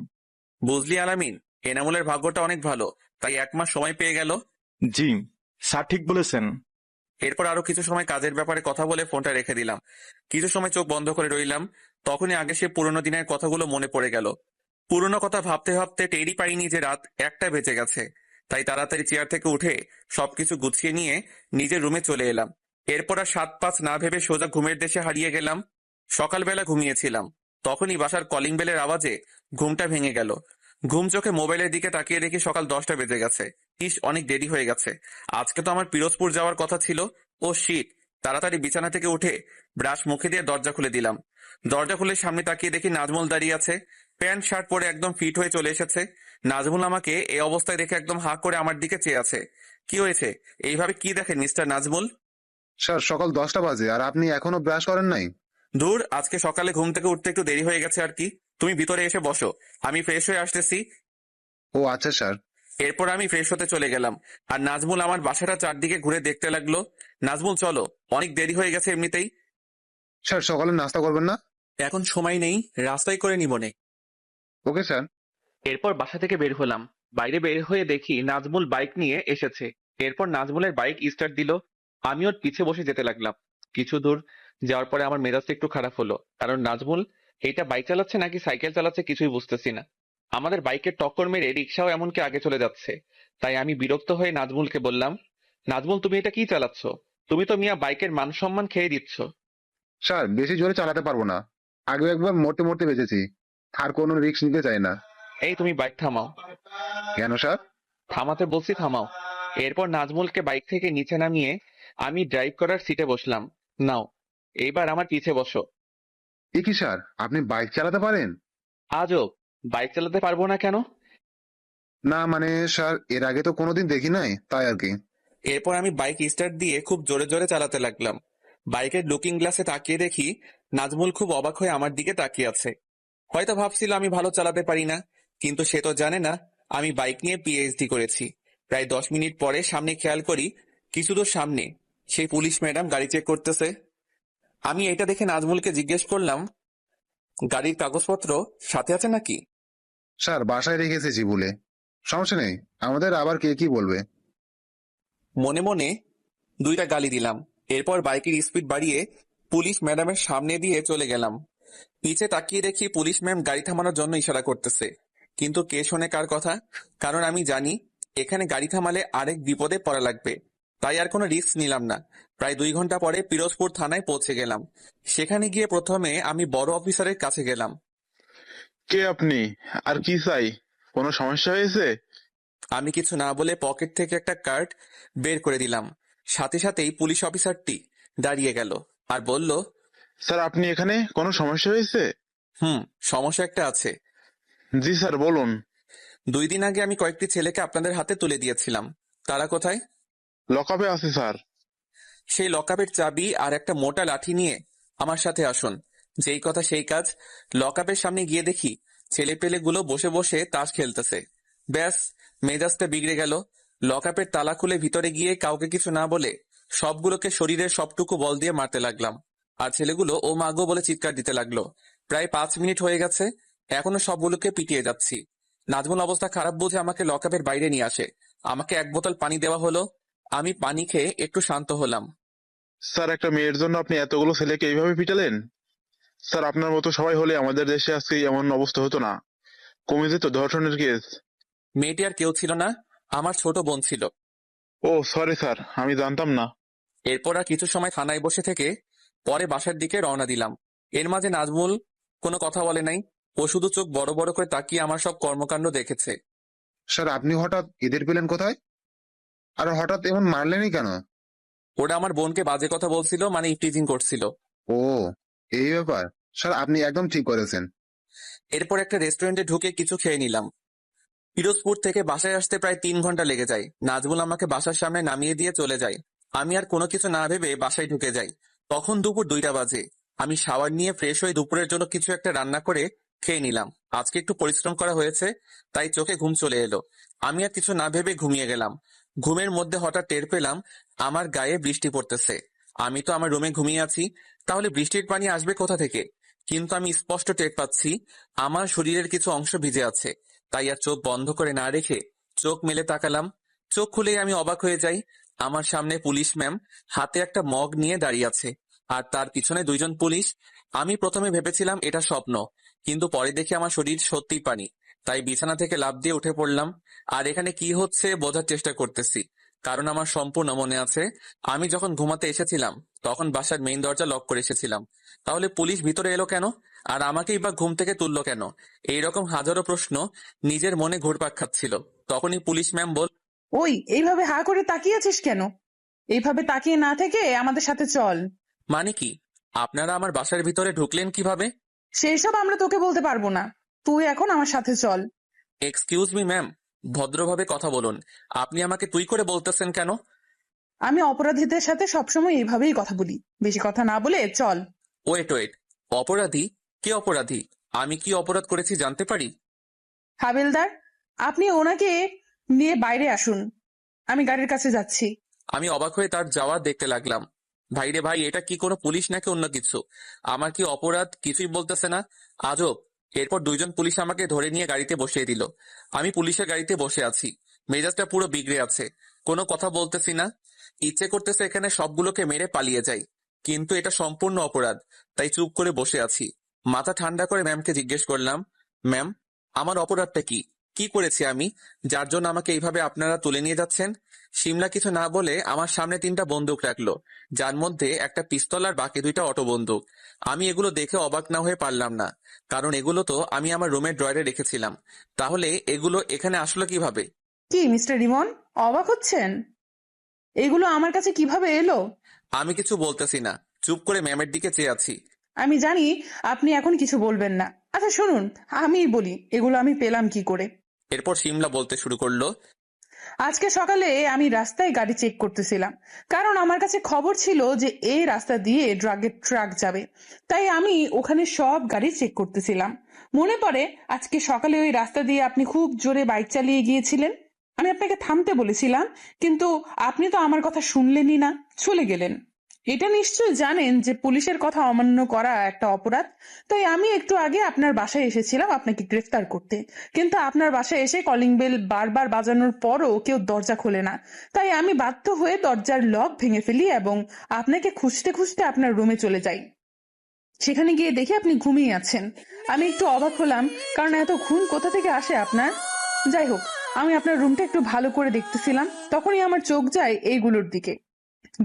বুঝলি আলামিন, এনামুলের ভাগ্যটা অনেক ভালো, তাই 1 মাস সময় পেয়ে গেল। জি স্যার, ঠিক বলেছেন। এরপর আরো কিছু সময় কাজের ব্যাপারে কথা বলে ফোনটা রেখে দিলাম। কিছু সময় চোখ বন্ধ করে রইলাম। তখনই আগে সে পুরোনো দিনের কথাগুলো মনে পড়ে গেল। পুরোনো কথা ভাবতে ভাবতে টেরই পাইনি যে রাত 1টা বেজে গেছে। তাই তাড়াতাড়ি চেয়ার থেকে উঠে সবকিছু গুছিয়ে নিয়ে নিজের রুমে চলে এলাম। এরপর আর 7-5 না ভেবে সোজা ঘুমের দেশে হারিয়ে গেলাম। সকালবেলা ঘুমিয়েছিলাম, তখনই বাসার কলিং বেলের আওয়াজে ঘুমটা ভেঙে গেল। ঘুম চোখে মোবাইলের দিকে তাকিয়ে দেখি সকাল 10টা বেজে গেছে। ইস, অনেক দেরি হয়ে গেছে। আজকে তো আমার পিরোজপুর যাওয়ার কথা ছিল। ও শিট। তাড়াতাড়ি বিছানা থেকে উঠে ব্রাশ মুখে দিয়ে দরজা খুলে দিলাম। দরজা খুলে সামনে তাকিয়ে দেখি নাজমুল দাঁড়িয়ে আছে। প্যান্ট শার্ট পরে একদম ফিট হয়ে চলে এসেছে। নাজমুল আমাকে এই অবস্থায় দেখে একদম হাঁ করে আমার দিকে চেয়ে আছে। কি হয়েছে? এইভাবে কি দেখেন মিস্টার নাজমুল? স্যার, সকাল 10টা বাজে আর আপনি এখনো ব্রাশ করেন নাই? দূর, আজকে সকালে ঘুম থেকে উঠতে একটু দেরি হয়ে গেছে আর কি। তুমি ভিতরে এসে বসো, আমি ফ্রেশ হয়ে আসতেছি। ও আচ্ছা স্যার। এরপর আমি ফ্রেশ হতে চলে গেলাম আর নাজমুল আমার বাসাটা চারদিকে ঘুরে দেখতে লাগলো। নাজমুল, চলো, অনেক দেরি হয়ে গেছে এমনিতেই। স্যার, সকালে নাস্তা করবেন না? এখন সময় নেই, রাস্তায় করে নিবনে। Okay sir. এরপর বাসা থেকে বের হলাম। বাইরে বের হয়ে দেখি নাজমুল বাইক নিয়ে এসেছে। এরপর নাজমুলের বাইক স্টার্ট দিল। আমি ওর পিছে বসে যেতে লাগলাম। কিছু দূর যাওয়ার পরে আমার মেজাজটা একটু খারাপ হলো, কারণ নাজমুল এইটা বাইক চালাচ্ছে নাকি সাইকেল চালাচ্ছে কিছুই বুঝতেছি না। আমাদের বাইকের টক্কর মেরে রিক্সাও এমনকি আগে চলে যাচ্ছে। তাই আমি বিরক্ত হয়ে নাজমুলকে বললাম, নাজমুল, তুমি এটা কি চালাচ্ছ? তুমি তো মিয়া বাইকের মান সম্মান খেয়ে দিচ্ছ। স্যার বেশি জোরে চালাতে পারবো না, আগেও একবার মরতে মরতে বেঁচেছি, আর কোনো রিস্ক নিতে চাই না। এই তুমি বাইক থামাও। কেন স্যার? থামাতে বলছি, থামাও। এরপর নাজমুলকে বাইক থেকে নিচে নামিয়ে আমি ড্রাইভ করার সিটে বসলাম। নাও, এইবার আমার পিছে বসো। এ কি স্যার, আপনি বাইক চালাতে পারেন? আজব, বাইক চালাতে পারবো না কেন? না মানে স্যার, এর আগে তো কোনোদিন দেখি নাই, তাই আর কি। এরপর আমি বাইক স্টার্ট দিয়ে খুব জোরে জোরে চালাতে লাগলাম। বাইকের লুকিং গ্লাসে তাকিয়ে দেখি নাজমুল খুব অবাক হয়ে আমার দিকে তাকিয়ে আছে। হয়তো ভাবছিল আমি ভালো চালাতে পারি না, কিন্তু সে তো জানে না আমি বাইক নিয়ে পিএইচডি করেছি। প্রায় 10 মিনিট পরে সামনে খেয়াল করি, কিছু দূর সামনে সেই পুলিশ ম্যাডাম গাড়ি চেক করতেছে। আমি এটা দেখে নাজমুলকে জিজ্ঞেস করলাম, গাড়ির কাগজপত্র সাথে আছে নাকি? স্যার বাসায় রেখে এসেছি বলে। সমস্যা নেই, আমাদের আবার কে কি বলবে। মনে মনে 2টা গালি দিলাম। এরপর বাইকের স্পিড বাড়িয়ে পুলিশ ম্যাডামের সামনে দিয়ে চলে গেলাম। পিছে তাকিয়ে দেখি পুলিশ ম্যাম গাড়ি থামানোর জন্য ইশারা করতেছে, কিন্তু কে শোনে কার কথা? কারণ আমি জানি এখানে গাড়ি থামালে আরেক বিপদে পড়া লাগবে, তাই আর কোনো রিস্ক নিলাম না। প্রায় 2 ঘন্টা পরে পিরোজপুর থানায় পৌঁছে গেলাম। সেখানে গিয়ে প্রথমে আমি বড় অফিসারের কাছে গেলাম। কে আপনি, আর কি চাই? কোনো সমস্যা হয়েছে? আমি কিছু না বলে পকেট থেকে একটা কার্ড বের করে দিলাম। সাথে সাথেই পুলিশ অফিসারটি দাঁড়িয়ে গেল আর বলল, স্যার আপনি এখানে, কোনো সমস্যা হয়েছে? সমস্যা একটা আছে। জি স্যার বলুন। 2 দিন আগে আমি কয়েকটি ছেলেকে আপনাদের হাতে তুলে দিয়েছিলাম, তারা কোথায়? লকআপে আছে স্যার। সেই লকআপের চাবি আর একটা মোটা লাঠি নিয়ে আমার সাথে আসুন। যেই কথা সেই কাজ। লকআপের সামনে গিয়ে দেখি ছেলেপেলেগুলো বসে বসে তাস খেলতেছে। ব্যাস, মেজাজটা বিগড়ে গেল। লকআপের তালা খুলে ভিতরে গিয়ে কাউকে কিছু না বলে সবগুলোকে শরীরের সবটুকু বল দিয়ে মারতে লাগলাম। আর ছেলেগুলো ও মাগো বলে চিৎকার দিতে লাগলো। প্রায় 5 মিনিট হয়ে গেছে, এখনো সবগুলোকে পিটিয়ে যাচ্ছি। নাজমুল অবস্থা খারাপ বুঝে আমাকে লকআপের বাইরে নিয়ে আসে। আমাকে 1 বোতল পানি দেওয়া হলো। আমি পানি খেয়ে একটু শান্ত হলাম। স্যার একটা মেয়ের জন্য আপনি এতগুলো ছেলেকে এইভাবে পিটালেন? স্যার আপনার মতো সবাই হলে আমাদের দেশে আজকে এমন অবস্থা হতো না, কমে যেত ধর্ষণের কেস। মেয়েটি আর কেউ ছিল না, আমার ছোট বোন ছিল। ও সরি স্যার, আমি জানতাম না। এরপর আর কিছু সময় থানায় বসে থেকে পরে বাসার দিকে রওনা দিলাম। এর মাঝে নাজমুল কোনো কথা বলে নাই, ও শুধু চোখ বড় বড় করে তাকিয়ে আমার সব কর্মকাণ্ড দেখেছে। স্যার আপনি হঠাৎ এদের পেলেন কোথায়, আর হঠাৎ এমন মারলেনই কেন? ওরা আমার বোনকে বাজে কথা বলছিল, মানে ইফটিজিং করছিল। ও, এই ব্যাপার। স্যার আপনি একদম ঠিক করেছেন। এরপর একটা রেস্টুরেন্টে ঢুকে কিছু খেয়ে নিলাম। পিরোজপুর থেকে বাসায় আসতে প্রায় 3 ঘন্টা লেগে যায়। নাজমুল আমাকে বাসার সামনে নামিয়ে দিয়ে চলে যায়। আমি আর কোনো কিছু না ভেবে বাসায় ঢুকে যাই। তখন দুপুর 2টা বাজে। আমি শাওয়ার নিয়ে ফ্রেশ হয়ে দুপুরের জন্য কিছু একটা রান্না করে খেয়ে নিলাম। আজকে একটু পরিশ্রম করা হয়েছে, তাই চোখে ঘুম চলে এলো। আমি আর কিছু না ভেবে ঘুমিয়ে গেলাম। ঘুমের মধ্যে হঠাৎ টের পেলাম আমার গায়ে বৃষ্টি পড়তেছে। আমি তো আমার রুমে ঘুমিয়ে আছি, তাহলে বৃষ্টির পানি আসবে কোথা থেকে? কিন্তু আমি স্পষ্ট টের পাচ্ছি আমার শরীরের কিছু অংশ ভিজে আছে। তাই আর চোখ বন্ধ করে না রেখে চোখ মেলে তাকালাম। চোখ খুলেই আমি অবাক হয়ে যাই। আমার সামনে পুলিশ ম্যাম হাতে একটা মগ নিয়ে দাঁড়িয়ে আছে, আর তার পিছনে 2 জন পুলিশ। আমি প্রথমে ভেবেছিলাম এটা স্বপ্ন, কিন্তু পরে দেখি আমার শরীর সত্যিই পানি। তাই বিছানা থেকে লাফ দিয়ে উঠে পড়লাম। আর এখানে কি হচ্ছে বোঝার চেষ্টা করতেছি, কারণ আমার সম্পূর্ণ মনে আছে আমি যখন ঘুমাতে এসেছিলাম তখন বাসার মেইন দরজা লক করে এসেছিলাম। তাহলে পুলিশ ভিতরে এলো কেন, আর আমাকেই বা ঘুম থেকে তুললো কেন? এইরকম হাজারো প্রশ্ন নিজের মনে ঘুরপাক খাচ্ছিল। তখনই পুলিশ ম্যাম বল, ওই এইভাবে হা করে তাকিয়ে আছিস কেন? এইভাবে তাকিয়ে না থেকে আমাদের সাথে চল। মানে কি? আপনারা আমার বাসার ভিতরে ঢুকলেন কিভাবে? সেই সব আমরা তোকে বলতে পারবো না, তুই এখন আমার সাথে চল। এক্সকিউজ মি ম্যাম, ভদ্রভাবে কথা বলুন। আপনি আমাকে তুই করে বলতেছেন কেন? আমি অপরাধীদের সাথে সবসময় এইভাবেই কথা বলি, বেশি কথা না বলে চল। ওয়েট ওয়েট, অপরাধী? কে অপরাধী? আমি কি অপরাধ করেছি জানতে পারি? হাবিলদার, আপনি ওনাকে নিয়ে বাইরে আসুন, আমি গাড়ির কাছে যাচ্ছি। আমি অবাক হয়ে তার যাওয়া দেখতে লাগলাম। ভাই রে ভাই, এটা কি কোনো পুলিশ নাকি অন্য কিছু? আমার কি অপরাধ কিছুই বলতেছে না, আজব। এরপর 2 জন পুলিশ আমাকে ধরে নিয়ে গাড়িতে বসিয়ে দিল। আমি পুলিশের গাড়িতে বসে আছি, মেজাজটা পুরো বিগড়ে আছে। কোনো কথা বলতেছি না, ইচ্ছে করতেছে এখানে সবগুলোকে মেরে পালিয়ে যাই, কিন্তু এটা সম্পূর্ণ অপরাধ, তাই চুপ করে বসে আছি। মাথা ঠান্ডা করে ম্যামকে জিজ্ঞেস করলাম, ম্যাম আমার অপরাধটা কি? কি করেছি আমি যার জন্য আমাকে এইভাবে আপনারা তুলে নিয়ে যাচ্ছেন? শিমলা কিছু না বলে আমার সামনে 3টা বন্দুক রাখলো, যার মধ্যে একটা পিস্তল আর বাকি 2টা অটো বন্দুক। আমি এগুলো দেখে অবাক না হয়ে পারলাম না, কারণ এগুলো তো আমি আমার রুমের ড্রয়ারে রেখেছিলাম। তাহলে এগুলো এখানে আসলো কিভাবে? কি মিস্টার রিমন, অবাক হচ্ছেন? এগুলো আমার কাছে কিভাবে এলো? আমি কিছু বলতেছি না, চুপ করে ম্যামের দিকে চেয়ে আছি। আমি জানি আপনি এখন কিছু বলবেন না। আচ্ছা শুনুন, আমিই বলি এগুলো আমি পেলাম কি করে। এরপর শিমলা বলতে শুরু করলো। আজকে সকালে আমি রাস্তায় গাড়ি চেক করতেছিলাম, কারণ আমার কাছে খবর ছিল যে এই রাস্তা দিয়ে ড্রাগের ট্রাক যাবে। তাই আমি ওখানে সব গাড়ি চেক করতেছিলাম। মনে পড়ে আজকে সকালে ওই রাস্তা দিয়ে আপনি খুব জোরে বাইক চালিয়ে গিয়েছিলেন। আমি আপনাকে থামতে বলেছিলাম, কিন্তু আপনি তো আমার কথা শুনলেনই না, চলে গেলেন। এটা নিশ্চয়ই জানেন যে পুলিশের কথা অমান্য করা একটা অপরাধ। তাই আমি একটু আগে আপনার বাসায় এসেছিলাম আপনাকে গ্রেফতার করতে, কিন্তু আপনার বাসায় এসে কলিং বেল বারবার বাজানোর পরও কেউ দরজা খোলে না। তাই আমি বাধ্য হয়ে দরজার লক ভেঙে ফেলি এবং আপনাকে খুঁজতে খুঁজতে আপনার রুমে চলে যাই। সেখানে গিয়ে দেখি আপনি ঘুমিয়ে আছেন। আমি একটু অবাক হলাম, কারণ এত ঘুম কোথা থেকে আসে আপনার। যাই হোক, আমি আপনার রুমটা একটু ভালো করে দেখতেছিলাম, তখনই আমার চোখ যায় এইগুলোর দিকে।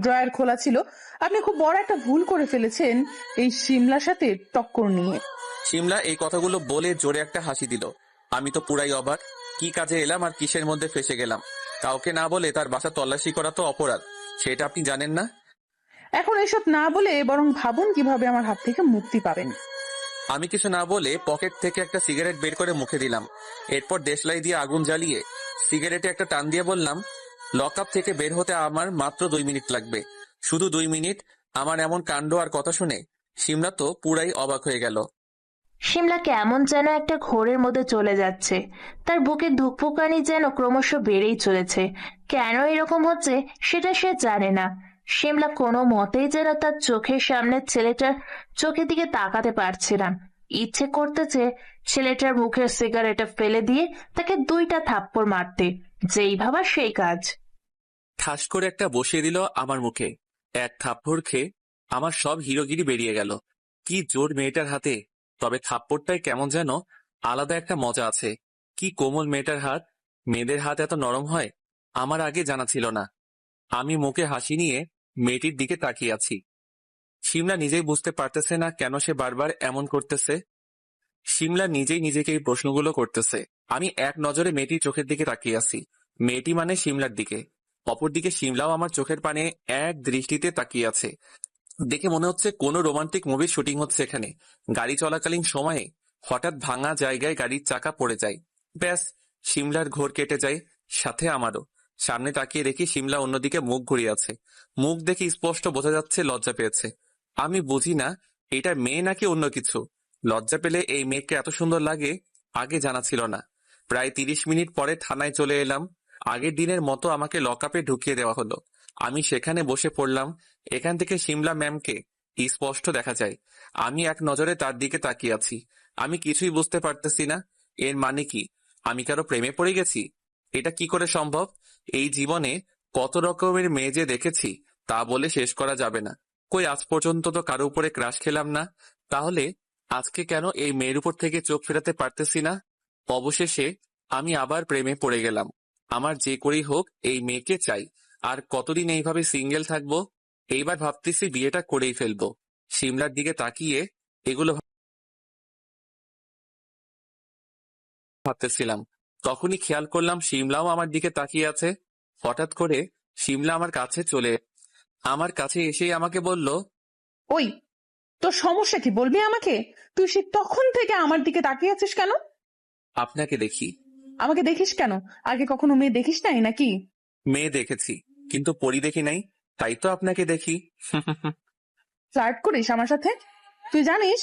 ড্রয়ার খোলা ছিল। আপনি খুব বড় একটা ভুল করে ফেলেছেন এই শিমলার সাথে টক্কর নিয়ে। শিমলা এই কথাগুলো বলে জোরে একটা হাসি দিল। আমি তো পুরাই অবাক, কি কাজে এলাম আর কিসের মধ্যে ফেসে গেলাম। কাউকে না বলে তার বাসা তল্লাশি করা তো অপরাধ, সেটা আপনি জানেন না? এখন এসব না বলে বরং ভাবুন কিভাবে আমার হাত থেকে মুক্তি পাবেন। আমি কিছু না বলে পকেট থেকে একটা সিগারেট বের করে মুখে দিলাম। এরপর দেশলাই দিয়ে আগুন জ্বালিয়ে সিগারেটে একটা টান দিয়ে বললাম, লক আপ থেকে বের হতে আমার মাত্র 2 মিনিট লাগবে, শুধু 2 মিনিট। আমার এমন কাণ্ড আর কথা শুনে শিমলা তো পুরাই অবাক হয়ে গেল। শিমলা কেমন যেন একটা ঘোরের মধ্যে চলে যাচ্ছে। তার বুকের ধুকপুকানি যেন ক্রমশ বেড়েই চলেছে। কেন এরকম হচ্ছে সেটা সে জানে না। শিমলা কোনো মতেই যেন তার চোখের সামনের ছেলেটার চোখের দিকে তাকাতে পারছে না। ইচ্ছে করতেছে ছেলেটার মুখের সিগারেটটা ফেলে দিয়ে তাকে 2টা থাপ্পড় মারতে। যেই ভাবা সেই কাজ। ঠাস করে একটা বসিয়ে দিল আমার মুখে। এক থাপ্পড় খেয়ে আমার সব হিরোগিরি বেরিয়ে গেল। কি জোর মেয়েটার হাতে, তবে থাপ্পড়টায় কেমন যেন আলাদা একটা মজা আছে। কি কোমল মেয়েটার হাত। মেয়েদের হাত এত নরম হয়, আমার আগে জানা ছিল না। আমি মুখে হাসি নিয়ে মেয়েটির দিকে তাকিয়ে আছি। শিমলা নিজেই বুঝতে পারতেছে না কেন সে বারবার এমন করতেছে। শিমলা নিজেই নিজেকে এই প্রশ্নগুলো করতেছে। আমি এক নজরে মেয়েটির চোখের দিকে তাকিয়ে আছি। মেয়েটি মানে শিমলার দিকে। অপরদিকে শিমলাও আমার চোখের পানে এক দৃষ্টিতে তাকিয়ে আছে। দেখে মনে হচ্ছে কোনো রোমান্টিক মুভির শুটিং হচ্ছে এখানে। গাড়ি চলাকালীন সময়ে হঠাৎ ভাঙা জায়গায় গাড়ির চাকা পড়ে যায়। ব্যাস, শিমলার ঘোর কেটে যায়, সাথে আমারও। সামনে তাকিয়ে দেখি শিমলা অন্যদিকে মুখ ঘুরিয়ে আছে। মুখ দেখে স্পষ্ট বোঝা যাচ্ছে লজ্জা পেয়েছে। আমি বুঝি না এটা মেয়ে নাকি অন্য কিছু। লজ্জা পেলে এই মেয়েকে এত সুন্দর লাগে আগে জানা ছিল না। প্রায় 30 মিনিট পরে থানায় চলে এলাম। আগের দিনের মতো আমাকে লকআপে ঢুকিয়ে দেওয়া হলো। আমি সেখানে বসে পড়লাম। এখান থেকে শিমলা ম্যামকে স্পষ্ট দেখা যায়। আমি এক নজরে তার দিকে তাকিয়ে আছি। আমি কিছুই বুঝতে পারতেছি না। এর মানে কি আমি কারো প্রেমে পড়ে গেছি? এটা কি করে সম্ভব? এই জীবনে কত রকমের মেয়ে যে দেখেছি তা বলে শেষ করা যাবে না। কই আজ পর্যন্ত তো কারো উপরে ক্রাশ খেলাম না। তাহলে আজকে কেন এই মেয়ের উপর থেকে চোখ ফেরাতে পারতেছি না? অবশেষে আমি আবার প্রেমে পড়ে গেলাম। আমার যে করেই হোক এই মেয়েকে চাই। আর কতদিন এইভাবে সিঙ্গেল থাকবো? এইবার ভাবতেছি বিয়েটা করেই ফেলবো। শিমলার দিকে তাকিয়ে এগুলো ভাবতেছিলাম, তখনই খেয়াল করলাম শিমলাও আমার দিকে তাকিয়ে আছে। হঠাৎ করে শিমলা আমার কাছে এসেই আমাকে বলল, ওই, তোর সমস্যা কি বলবি আমাকে? তুই সে তখন থেকে আমার দিকে তাকিয়ে আছিস কেন? আপনাকে দেখি। আমাকে দেখিস কেন? আগে কখনো মেয়ে দেখিস নাই নাকি? মেয়ে দেখেছি, কিন্তু পরি দেখি নাই, তাই তো আপনাকে দেখি। ফ্লার্ট করিস আমার সাথে? তুই জানিস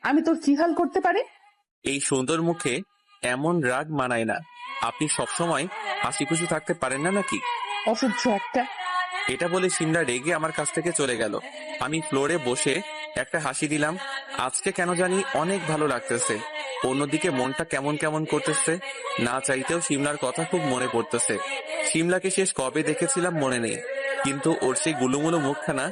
আমি তোর কি হাল করতে পারি? এই সুন্দর মুখে এমন রাগ মানায় না। আপনি সবসময় হাসি খুশি থাকতে পারেন না নাকি? অসহ্য একটা। এটা বলে শিমলা রেগে আমার কাছ থেকে চলে গেল। আমি ফ্লোরে বসে একটা হাসি দিলাম। আজকে কেন জানি অনেক ভালো লাগতেছে। অন্যদিকে মনটা কেমন কেমন করতেছে। না চাইতেও শিমলার কথা খুব মনে পড়তেছে। শিমলাকে শেষ কবে দেখেছিলাম মনে নেই, কিন্তু ওর সেই গুলুমুলু মুখখানা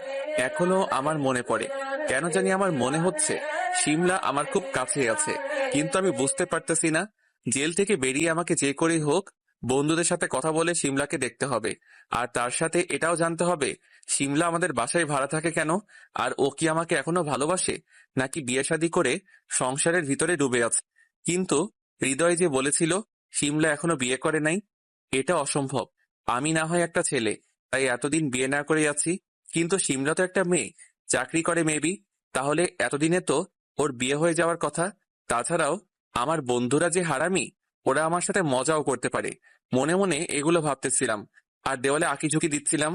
এখনো আমার মনে পড়ে। কেন জানি আমার মনে হচ্ছে শিমলা আমার খুব কাছে আছে, কিন্তু আমি বুঝতে পারতেছি না জেল থেকে বেরিয়ে আমাকে যে করেই হোক বন্ধুদের সাথে কথা বলে শিমলাকে দেখতে হবে। আর তার সাথে এটাও জানতে হবে শিমলা আমাদের বাসায় ভাড়া থাকে কেন, আর ও কি আমাকে এখনো ভালোবাসে নাকি বিয়ে শাদী করে সংসারের ভিতরে ডুবে আছে। কিন্তু হৃদয় যে বলেছিল শিমলা এখনো বিয়ে করে নাই, এটা অসম্ভব। আমি না হয় একটা ছেলে, তাই এতদিন বিয়ে না করে আছি, কিন্তু শিমলা তো একটা মেয়ে, চাকরি করে মেবি, তাহলে এতদিনে তো ওর বিয়ে হয়ে যাওয়ার কথা। তাছাড়াও আমার বন্ধুরা যে হারামি, ওরা আমার সাথে মজাও করতে পারে। মনে মনে এগুলো ভাবতেছিলাম আর দেওয়ালে আঁকিঝুঁকি দিচ্ছিলাম,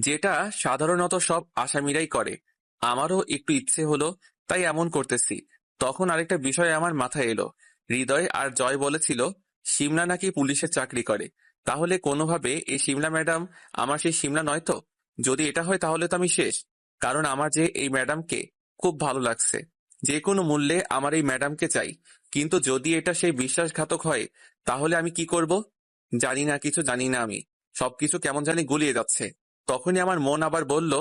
যেটা সাধারণত সব আসামিরাই করে। আমারও একটু ইচ্ছে হলো, তাই এমন করতেছি। তখন আরেকটা বিষয় আমার মাথায় এলো। হৃদয় আর জয় বলেছিল শিমলা নাকি পুলিশের চাকরি করে। তাহলে কোনোভাবে এই শিমলা ম্যাডাম আমার সেই শিমলা নয় তো? যদি এটা হয় তাহলে তো আমি শেষ। কারণ আমার যে এই ম্যাডামকে খুব ভালো লাগছে, যে কোনো মূল্যে আমার এই ম্যাডামকে চাই। কিন্তু যদি এটা সেই বিশ্বাসঘাতক হয় তাহলে আমি কি করব? জানি না, কিছু জানি না। আমি সবকিছু কেমন জানি গুলিয়ে যাচ্ছে। তখনই আমার মন আবার বলল,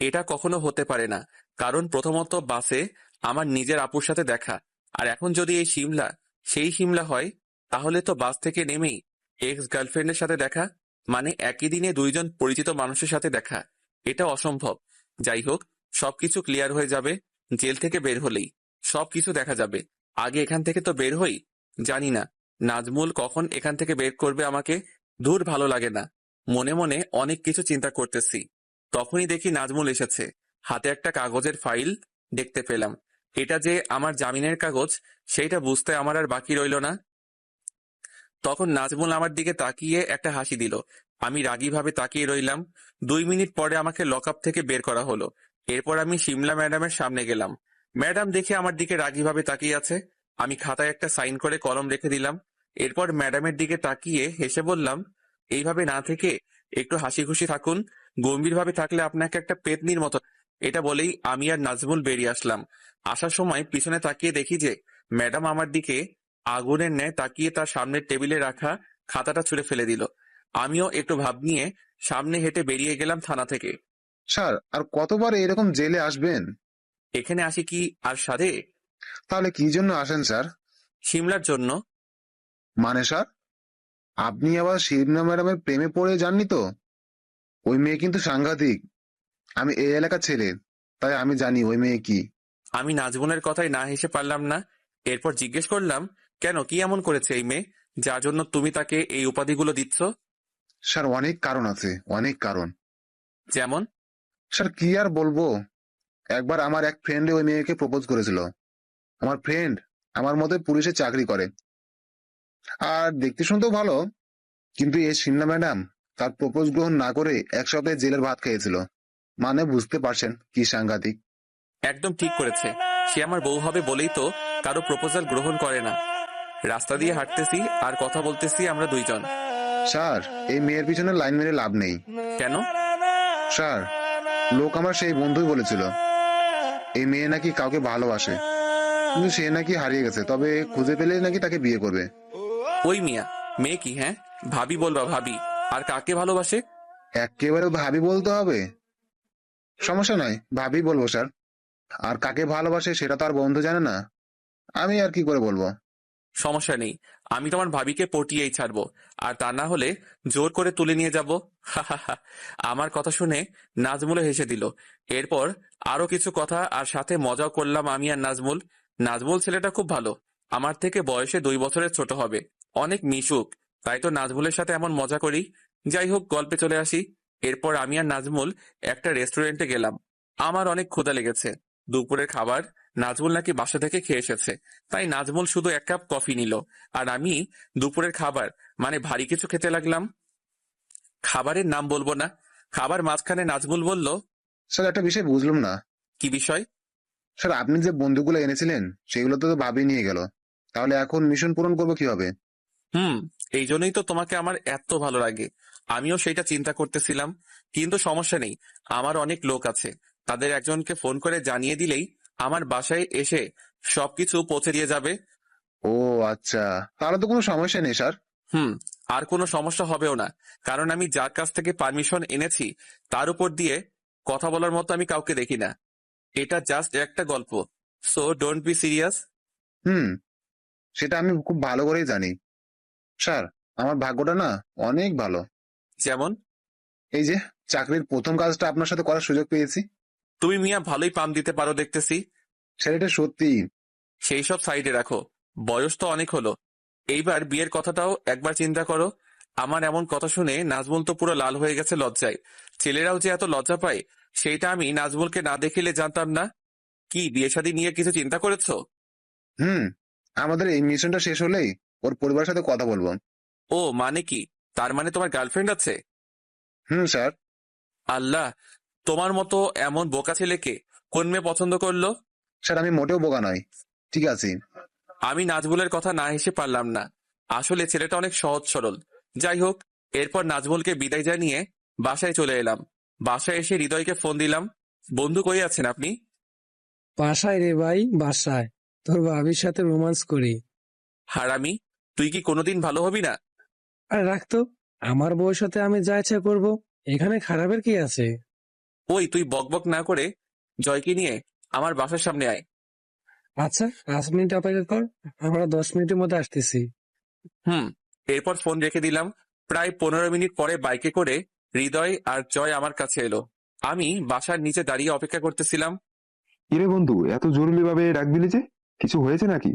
এটা কখনো হতে পারে না। কারণ প্রথমত বাসে আমার নিজের আপুর সাথে দেখা, আর এখন যদি এই শিমলা সেই শিমলা হয়, তাহলে তো বাস থেকে নেমেই এক্স গার্লফ্রেন্ডের সাথে দেখা, মানে একই দিনে দুইজন পরিচিত মানুষের সাথে দেখা। এটা অসম্ভব। যাই হোক, সবকিছু ক্লিয়ার হয়ে যাবে জেল থেকে বের হলেই। সবকিছু দেখা যাবে। আগে এখান থেকে তো বের হই। জানি না নাজমুল কখন এখান থেকে বের করবে আমাকে। দূর, ভালো লাগে না। মনে মনে অনেক কিছু চিন্তা করতেছি। তখনই দেখি নাজমুল এসেছে, হাতে একটা কাগজের ফাইল দেখতে পেলাম। এটা যে আমার জামিনের কাগজ সেইটা বুঝতে আমার আর বাকি রইল না। তখন নাজমুল আমার দিকে তাকিয়ে একটা হাসি দিল। আমি রাগীভাবে তাকিয়ে রইলাম। 2 মিনিট পরে আমাকে লকআপ থেকে বের করা হলো। এরপর আমি শিমলা ম্যাডামের সামনে গেলাম। ম্যাডাম দেখে আমার দিকে রাগীভাবে তাকিয়ে আছে। আমি খাতায় একটা সাইন করে কলম রেখে দিলাম। এরপর ম্যাডামের দিকে তাকিয়ে হেসে বললাম, এইভাবে না থেকে একটু হাসি খুশি থাকুন। গম্ভীরভাবে থাকলে আপনাকে একটা পেতনির মতো। এটা বলেই আমি আর নাজমুল বেরিয়ে আসলাম। আসার সময় পিছনে তাকিয়ে দেখি যে ম্যাডাম আমার দিকে আগুনের ন্যায় তাকিয়ে তার সামনের টেবিলে রাখা খাতাটা ছুঁড়ে ফেলে দিল। আমিও একটু ভাব নিয়ে সামনে হেঁটে বেরিয়ে গেলাম থানা থেকে। স্যার, আর কতবার এরকম জেলে আসবেন? এখানে আসি কি আর সাধে? তাহলে কি জন্য আসেন স্যার? শিমলার জন্য। মানে স্যার, আপনি আবার শিবনা ম্যাডামের প্রেমে পড়ে যাননি তো? ওই মেয়ে কিন্তু সাংঘাতিক। আমি এই এলাকার ছেলে, তাই আমি জানি ওই মেয়ে কি। আমি নাজমুলের কথায় না হেসে পারলাম না। এরপর জিজ্ঞেস করলাম, কেন, কি এমন করেছে এই মেয়ে যার জন্য তুমি তাকে এই উপাধিগুলো দিচ্ছ? স্যার, অনেক কারণ আছে, অনেক কারণ। যেমন? স্যার, কি আর বলবো। একবার আমার এক ফ্রেন্ড ওই মেয়েকে প্রপোজ করেছিল। আমার ফ্রেন্ড আমার মতে পুলিশে চাকরি করে, আর দেখতে শুনতেও ভালো। কিন্তু এই সিমলা ম্যাডাম তার প্রপোজ গ্রহণ না করে 1 সপ্তাহে জেলের ভাত খেয়েছিল। মানে বুঝতে পারছেন কি সাংঘাতিক। একদম ঠিক করেছে। সে আমার বউ হবে বলেই তো কারো প্রপোজাল গ্রহণ করে না। রাস্তা দিয়ে হাঁটতেছি আর কথা বলতেছি আমরা দুইজন। স্যার, এই মেয়ের পিছনে লাইন মেরে লাভ নেই। কেন? স্যার, লোক আমার সেই বন্ধুই বলেছিল এই মেয়ে নাকি কাউকে ভালোবাসে, কিন্তু সে নাকি হারিয়ে গেছে, তবে খুঁজে পেলে নাকি তাকে বিয়ে করবে। ওই মিয়া, মেয়ে কি? হ্যাঁ, ভাবি বলবা ভাবি। আর কাকে ভালোবাসে? একেবারে ভাবি বলতে হবে? সমস্যা নাই, ভাবি বলবো স্যার। আর কাকে ভালোবাসে সেটা তো আর বন্ধু জানে না, আমি আর কি করে বলবো। সমস্যা নেই, আমি তোমার ভাবিকে পটিয়েই ছাড়বো। আর তা না হলে জোর করে তুলে নিয়ে যাব। আমার কথা শুনে নাজমুল হেসে দিল। এরপর আরো কিছু কথা আর সাথে মজাও করলাম আমি আর নাজমুল। নাজমুল ছেলেটা খুব ভালো, আমার থেকে বয়সে 2 বছরের ছোট হবে। অনেক মিশুক, তাই তো নাজমুলের সাথে এমন মজা করি। যাই হোক, গল্পে চলে আসি। এরপর আমি আর নাজমুল একটা রেস্টুরেন্টে গেলাম। আমার অনেক ক্ষুধা লেগেছে। দুপুরের খাবার নাজমুল নাকি বাসা থেকে খেয়ে এসেছে, তাই নাজমুল শুধু 1 কাপ কফি নিল, আর আমি দুপুরের খাবার মানে ভারী কিছু খেতে লাগলাম। খাবারের নাম বলবো না। খাবার মাঝখানে নাজমুল বলল, স্যার, একটা বিষয় বুঝলাম না। কি বিষয়? স্যার, আপনি যে বন্ধুগুলো এনেছিলেন সেগুলো তো ভাবি নিয়ে গেল, তাহলে এখন মিশন পূরণ করবো কিভাবে? এই জন্যই তো তোমাকে আমার এত ভালো লাগে। আমিও সেটা চিন্তা করতেছিলাম, কিন্তু সমস্যা নেই, আমার অনেক লোক আছে। তাদের একজনকে ফোন করে জানিয়ে দিলেই আমার বাসায় এসে সবকিছু পৌঁছে দিয়ে যাবে। ও আচ্ছা, তাহলে তো কোনো সমস্যা নেই স্যার। আর কোনো সমস্যা হবেও না, কারণ আমি যার কাছ থেকে পারমিশন এনেছি তার উপর দিয়ে কথা বলার মতো আমি কাউকে দেখি না। এটা জাস্ট একটা গল্প, সো ডোন্ট বি সিরিয়াস। হুম সেটা আমি খুব ভালো করেই জানি। স্যার, আমার ভাগ্যটা না অনেক ভালো। যেমন? এই যে চাকরির প্রথম কাজটা আপনার সাথে করার সুযোগ পেয়েছি। তুমি মিয়া ভালোই পাম দিতে পারো দেখতেছি। স্যার, এটা সত্যি। সেই সব সাইডে রাখো, বয়স তো অনেক হলো। এইবার বিয়ের কথাটাও একবার চিন্তা করো। আমার এমন কথা শুনে নাজমুল তো পুরো লাল হয়ে গেছে লজ্জায়। ছেলেরাও যে এত লজ্জা পায় সেইটা আমি নাজমুলকে না দেখিলে জানতাম না। কি বিয়ে শাদী নিয়ে কিছু চিন্তা করেছো? হুম, আমাদের এই মিশনটা শেষ হলেই ওর পরিবারের সাথে কথা বলবো। ও মানে কি, তার মানে তোমার গার্লফ্রেন্ড আছে? স্যার। আল্লাহ, তোমার মতো এমন বোকা ছেলেকে কোন মেয়ে পছন্দ করলো? স্যার, আমি মোটেও বোকা নই, ঠিক আছে। আমি নাজমুলের কথা না হেসে পারলাম না। আসলে ছেলেটা অনেক সহজ সরল। যাই হোক, এরপর নাজমুলকে বিদায় জানিয়ে বাসায় চলে এলাম। বাসায় এসে হৃদয়কে ফোন দিলাম। বন্ধু কই আছেন আপনি? বাসায় রে ভাই, বাসায় তোর ভাবির সাথে রোমান্স করি। হারামি, তুই কি কোনোদিন ভালো হবি না? আর রাখতো, আমার বউয়ের সাথে আমি যা ইচ্ছা করবো, এখানে খারাপের কি আছে? ওই তুই বকবক না করে জয়কে নিয়ে আমার বাসার সামনে আয়। আচ্ছা, 5 মিনিট অপেক্ষা কর, আমরা 10 মিনিটের মধ্যে আসতেছি। এরপর ফোন রেখে দিলাম। প্রায় 15 মিনিট পরে বাইকে করে হৃদয় আর জয় আমার কাছে এলো। আমি বাসার নিচে দাঁড়িয়ে অপেক্ষা করতেছিলাম। কিরে বন্ধু, এত জরুরি ভাবে ডাক দিলি যে? কিছু হয়েছে নাকি?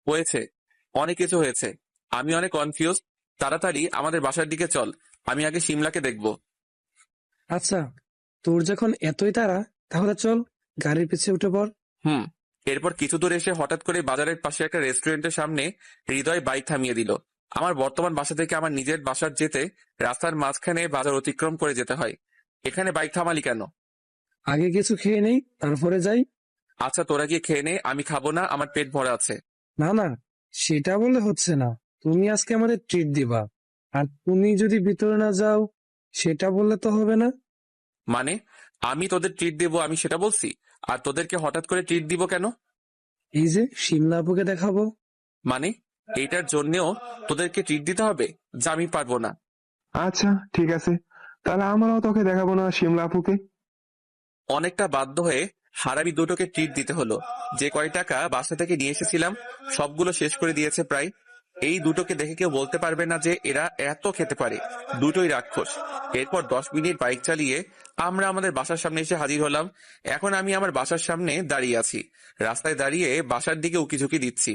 হয়েছে, অনেক কিছু হয়েছে। আমি অনেক কনফিউজ। তাড়াতাড়ি আমাদের বাসার দিকে চল, আমি আগে শিমলাকে দেখব। আচ্ছা, তোর যখন এতই তাড়া, তাহলে চল গাড়ির পিছে উঠে পড়। এরপর কিছু দূর এসে হঠাৎ করে বাজারের পাশে একটা রেস্টুরেন্টের সামনে হৃদয় বাইক থামিয়ে দিল। আমার বর্তমান বাসা থেকে আমার নিজের বাসার যেতে রাস্তার মাঝখানে বাজার অতিক্রম করে যেতে হয়। এখানে বাইক থামালি কেন? আগে কিছু খেয়ে নেই, তারপরে যাই। আচ্ছা, তোরা গিয়ে খেয়ে নে, আমি খাবো না, আমার পেট ভরা আছে। না না, সেটা বলে হচ্ছে না। তুমি আজকে আমাদের ট্রিট দিবা, আর তুমি যদি ভিতরে না যাও, সেটা বললে তো হবে না। মানে, আমি তোদের ট্রিট দেবো আমি সেটা বলছি? আর তোদেরকে হঠাৎ করে ট্রিট দিব কেন? এই যে শিমলা আপুকে দেখাবো। মানে, এইটার জন্যেও তোদেরকে ট্রিট দিতে হবে? যা, আমি পারবো না। আচ্ছা ঠিক আছে, তাহলে আমরাও তোকে দেখাবো না শিমলা আপুকে। অনেকটা বাধ্য হয়ে হারামি দুটোকে ট্রিট দিতে হলো। যে কয় টাকা বাসা থেকে নিয়ে এসেছিলাম সবগুলো শেষ করে দিয়েছে প্রায়। এই দুটোকে দেখে কেউ বলতে পারবে না যে এরা এত খেতে পারে। দুটোই রাক্ষস। এরপর 10 মিনিট বাইক চালিয়ে আমরা আমাদের বাসার সামনে এসে হাজির হলাম। এখন আমি আমার বাসার সামনে দাঁড়িয়ে আছি। রাস্তায় দাঁড়িয়ে বাসার দিকে উকিঝুঁকি দিচ্ছি,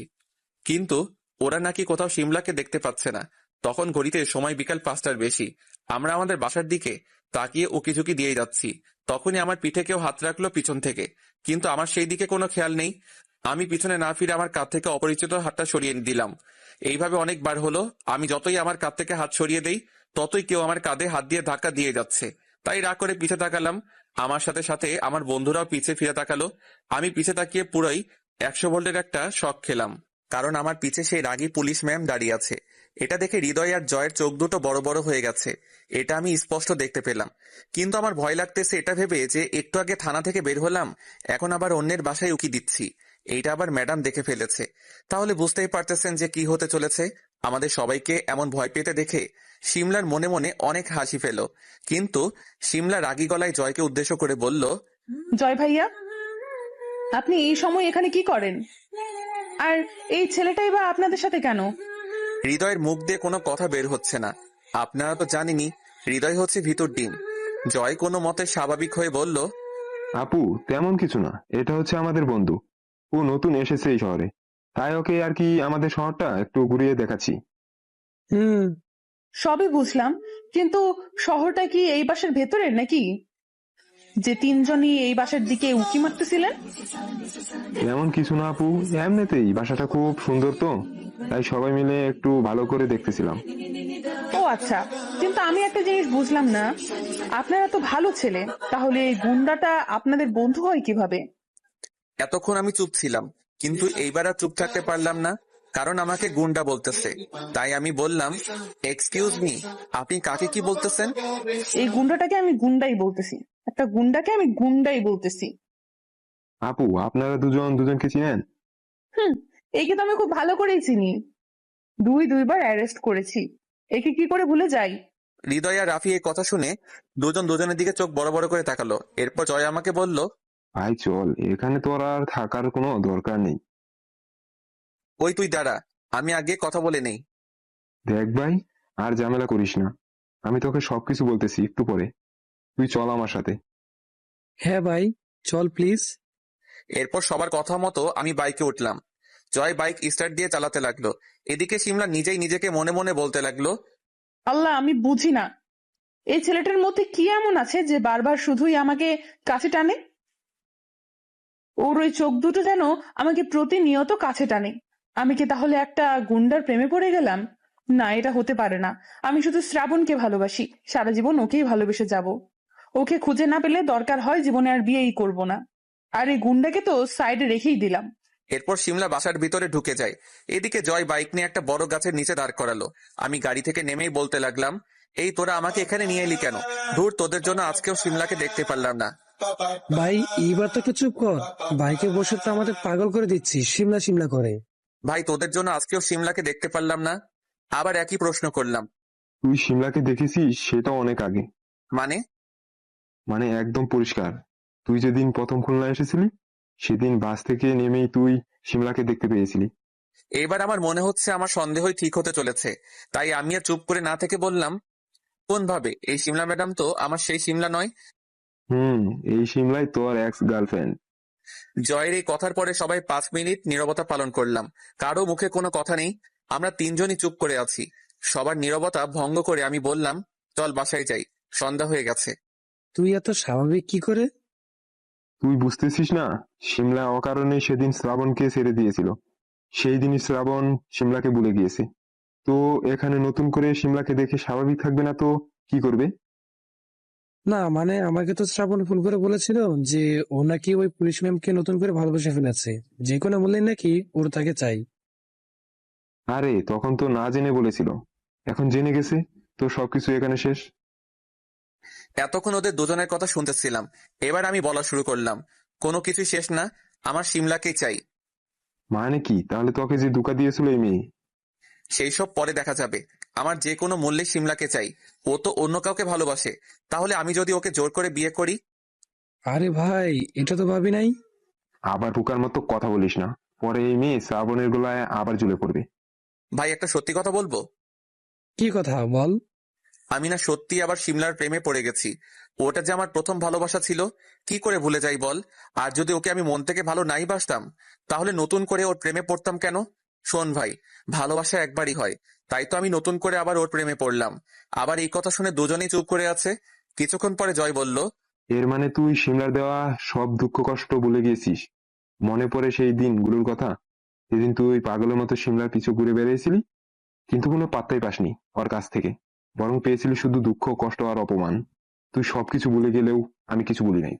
কিন্তু ওরা নাকি কোথাও শিমলাকে দেখতে পাচ্ছে না। তখন ঘড়িতে সময় বিকাল 5টার বেশি। আমরা আমাদের বাসার দিকে তাকিয়ে উকিঝুঁকি দিয়ে যাচ্ছি। তখনই আমার পিঠে কেউ হাত রাখলো পিছন থেকে, কিন্তু আমার সেই দিকে কোনো খেয়াল নেই। আমি পিছনে না ফিরে আমার কাঁধ থেকে অপরিচিত হাতটা সরিয়ে দিলাম। এইভাবে অনেকবার হলো। আমি যতই আমার কাঁধ থেকে হাত সরিয়ে দেই, ততই কেউ আমার কাঁধে হাত দিয়ে ধাক্কা দিয়ে যাচ্ছে। তাই রাগ করে পিছে তাকালাম। আমার সাথে সাথে আমার বন্ধুরাও পিছে ফিরে তাকালো। আমি পিছে তাকিয়ে পুরোই 100 ভোল্টের একটা শক খেলাম, কারণ আমার পিছে সেই রাগী পুলিশ ম্যাম দাঁড়িয়ে আছে। এটা দেখে হৃদয় আর জয়ের চোখ দুটো বড় বড় হয়ে গেছে। এটা আমি স্পষ্ট দেখতে পেলাম। কিন্তু আমার ভয় লাগতেছে এটা ভেবে যে একটু আগে থানা থেকে বের হলাম, এখন আবার অন্যের বাসায় উকি দিচ্ছি। এইটা আবার ম্যাডাম দেখে ফেলেছে। তাহলে বুঝতেই পারতেছেন যে কি হতে চলেছে। আমাদের সবাইকে এমন ভয় পেতে দেখে শিমলার মনে মনে অনেক হাসি পেল। কিন্তু শিমলা রাগী গলায় জয়কে উদ্দেশ্য করে বলল, জয় ভাইয়া, আপনি এই সময় এখানে কি করেন? আর এই ছেলেটাই বা আপনাদের সাথে কেন? হৃদয়ের মুখ দিয়ে কোনো কথা বের হচ্ছে না। আপনারা তো জানেনই, হৃদয় হচ্ছে ভিতর ডিম। জয় কোনো মতে স্বাভাবিক হয়ে বলল, আপু, তেমন কিছু না, এটা হচ্ছে আমাদের বন্ধু। ও নতুন এসেছে এই শহরে, তাই ওকে আর কি আমাদের শহরটা একটু ঘুরিয়ে দেখাচ্ছি। সবই বুঝলাম, কিন্তু শহরটা কি এই বাসার ভেতরের নাকি? যে তিনজনই এই বাসার দিকে উঁকি মারতেছিলেন? তেমন কিছু না আপু, এমনিতেই বাসাটা খুব সুন্দর তো, তাই সবাই মিলে একটু ভালো করে দেখতেছিলাম। ও আচ্ছা, কিন্তু আমি একটা জিনিস বুঝলাম না, আপনারা তো ভালো ছেলে, তাহলে এই গুন্ডাটা আপনাদের বন্ধু হয় কিভাবে? এতক্ষণ আমি চুপ ছিলাম, কিন্তু এইবার আর চুপ থাকতে পারলাম না, কারণ আমাকে গুন্ডা বলতেছে। তাই আমি বললাম, এক্সকিউজ মি, আপনি কাকে কি বলতেছেন? এই গুন্ডাটাকে আমি গুন্ডাই বলতেছি, একটা গুন্ডাকে আমি গুন্ডাই বলতেছি। আপু, আপনারা দুজন দুজনকে চিনেন? একে তো আমি খুব ভালো করেই চিনি, দুইবার অ্যারেস্ট করেছি, একে কি করে ভুলে যাই? হৃদয় আর রাফি এই কথা শুনে দুজন দুজনের দিকে চোখ বড় বড় করে তাকালো। এরপর জয় আমাকে বলল, ভাই চল, এখানে তোর আর থাকার কোনো দরকার নেই। ওই তুই দাঁড়া, আমি আগে কথা বলে নেই। দেখ ভাই, আর ঝামেলা করিস না। আমি তোকে সবকিছু বলতেছি একটু পরে। তুই চল আমার সাথে। হ্যাঁ ভাই, চল প্লিজ। এরপর সবার কথা মতো আমি বাইকে উঠলাম। জয় বাইক স্টার্ট দিয়ে চালাতে লাগলো। এদিকে সিমলা নিজেই নিজেকে মনে মনে বলতে লাগলো, আল্লাহ, আমি বুঝি না এই ছেলেটার মধ্যে কি এমন আছে যে বারবার শুধুই আমাকে কাছে টানে। ওর ওই চোখ দুটো যেন আমাকে প্রতিনিয়ত কাছে টানে। আমি কি তাহলে একটা গুন্ডার প্রেমে পড়ে গেলাম? না, এটা হতে পারে না। আমি শুধু শ্রাবণকে ভালোবাসি, সারা জীবন ওকেই ভালোবেসে যাব। ওকে খুঁজে না পেলে দরকার হয় জীবনে আর বিয়েই করব না। আর এই গুন্ডাকে তো সাইডে রেখেই দিলাম। এরপর সিমলা বাসার ভিতরে ঢুকে যায়। এদিকে জয় বাইক নিয়ে একটা বড় গাছের নিচে দাঁড় করালো। আমি গাড়ি থেকে নেমেই বলতে লাগলাম, এই তোরা আমাকে এখানে নিয়ে এলি কেন? ধুর, তোদের জন্য আজকেও সিমলাকে দেখতে পারলাম না। ভাই এইবার তো একটু চুপ কর। বাইকে বসে তো আমাদের পাগল করে দিচ্ছিস শিমলা শিমলা করে। ভাই, তোদের জন্য আজকেও সিমলাকে দেখতে পারলাম না। আবার একই প্রশ্ন করলাম। তুই সিমলাকে দেখেছিস সেটা অনেক আগে। মানে? মানে একদম পরিষ্কার। তুই যেদিন প্রথম খুলনা এসেছিলি সেদিন বাস থেকে নেমেই তুই সিমলাকে দেখতে পেয়েছিলি। এবার আমার মনে হচ্ছে আমার সন্দেহই ঠিক হতে চলেছে। তাই আমি আর চুপ করে না থেকে বললাম, কোন ভাবে? এই সিমলা ম্যাডাম তো আমার সেই সিমলা নয়। এই সিমলাই তোর এক্স গার্লফ্রেন্ড। জয়ের এই কথার পরে সবাই 5 মিনিট নীরবতা পালন করলাম। কারো মুখে কোনো কথা নেই। আমরা তিনজনই চুপ করে আছি। সবার নীরবতা ভঙ্গ করে আমি বললাম, চল বাসায় যাই, সন্ধ্যা হয়ে গেছে। তুই এত স্বাভাবিক কি করে? তুই বুঝতেছিস না? সিমলা অকারণে সেদিন শ্রাবণকে ছেড়ে দিয়েছিল। সেই দিনই শ্রাবণ সিমলাকে ভুলে গিয়েছে। তো এখানে নতুন করে সিমলাকে দেখে স্বাভাবিক থাকবে না তো কি করবে? না মানে আমাকে তো শ্রাবণ ফোন করে বলেছিল যে ও নাকি ওই পুলিশ ম্যামকে নতুন করে ভালোবেসে ফেলেছে, যে কোনো মূল্যে নাকি ওর তাকে চাই। আরে তখন তো না জেনে বলেছিল, এখন জেনে গেছে, তো সবকিছু এখানে শেষ। এতক্ষণ ওদের দুজনের কথা শুনতেছিলাম। এবার আমি বলা শুরু করলাম, কোনো কিছুই শেষ না, আমার সিমলাকেই চাই। মানে কি? তাহলে তোকে যে ধোঁকা দিয়েছিল এই মেয়ে? সেই সব পরে দেখা যাবে। আমার যে কোনো মূল্যে সিমলাকে চাই। ও তো অন্য কাউকে ভালোবাসে। তাহলে আমি যদি ওকে জোর করে বিয়ে করি? আরে ভাই, এটা তো ভাবি নাই। আবার বোকার মতো কথা বলিস না, পরে এই মেয়ে শ্রাবণের গলায় আবার ঝুলে পড়বে। ভাই, একটা সত্যি কথা বলবো? কি কথা বল। আমি না সত্যি আবার সিমলার প্রেমে পড়ে গেছি। ওটা যে আমার প্রথম ভালোবাসা ছিল, কি করে ভুলে যাই বল? আর যদি ওকে আমি মন থেকে ভালো নাই বাসতাম, তাহলে নতুন করে ওর প্রেমে পড়তাম কেন? শোন ভাই, ভালোবাসা একবারই হয়। তাই তো আমি নতুন করে আবার ওর প্রেমে পড়লাম। আবার এই কথা শুনে দুজনেই চুপ করে আছে। কিছুক্ষণ পরে জয় বলল, এর মানে তুই সিমলার দেওয়া সব দুঃখ কষ্ট ভুলে গিয়েছিস? মনে পড়ে সেই দিনগুলোর কথা? সেদিন তুই পাগলের মতো সিমলার পিছু ঘুরে বেরিয়েছিলি, কিন্তু কোনো পাত্তাই পাসনি ওর কাছ থেকে। বরং পেয়েছিলি শুধু দুঃখ, কষ্ট আর অপমান। তুই সবকিছু ভুলে গেলেও আমি কিছু বলি নাই।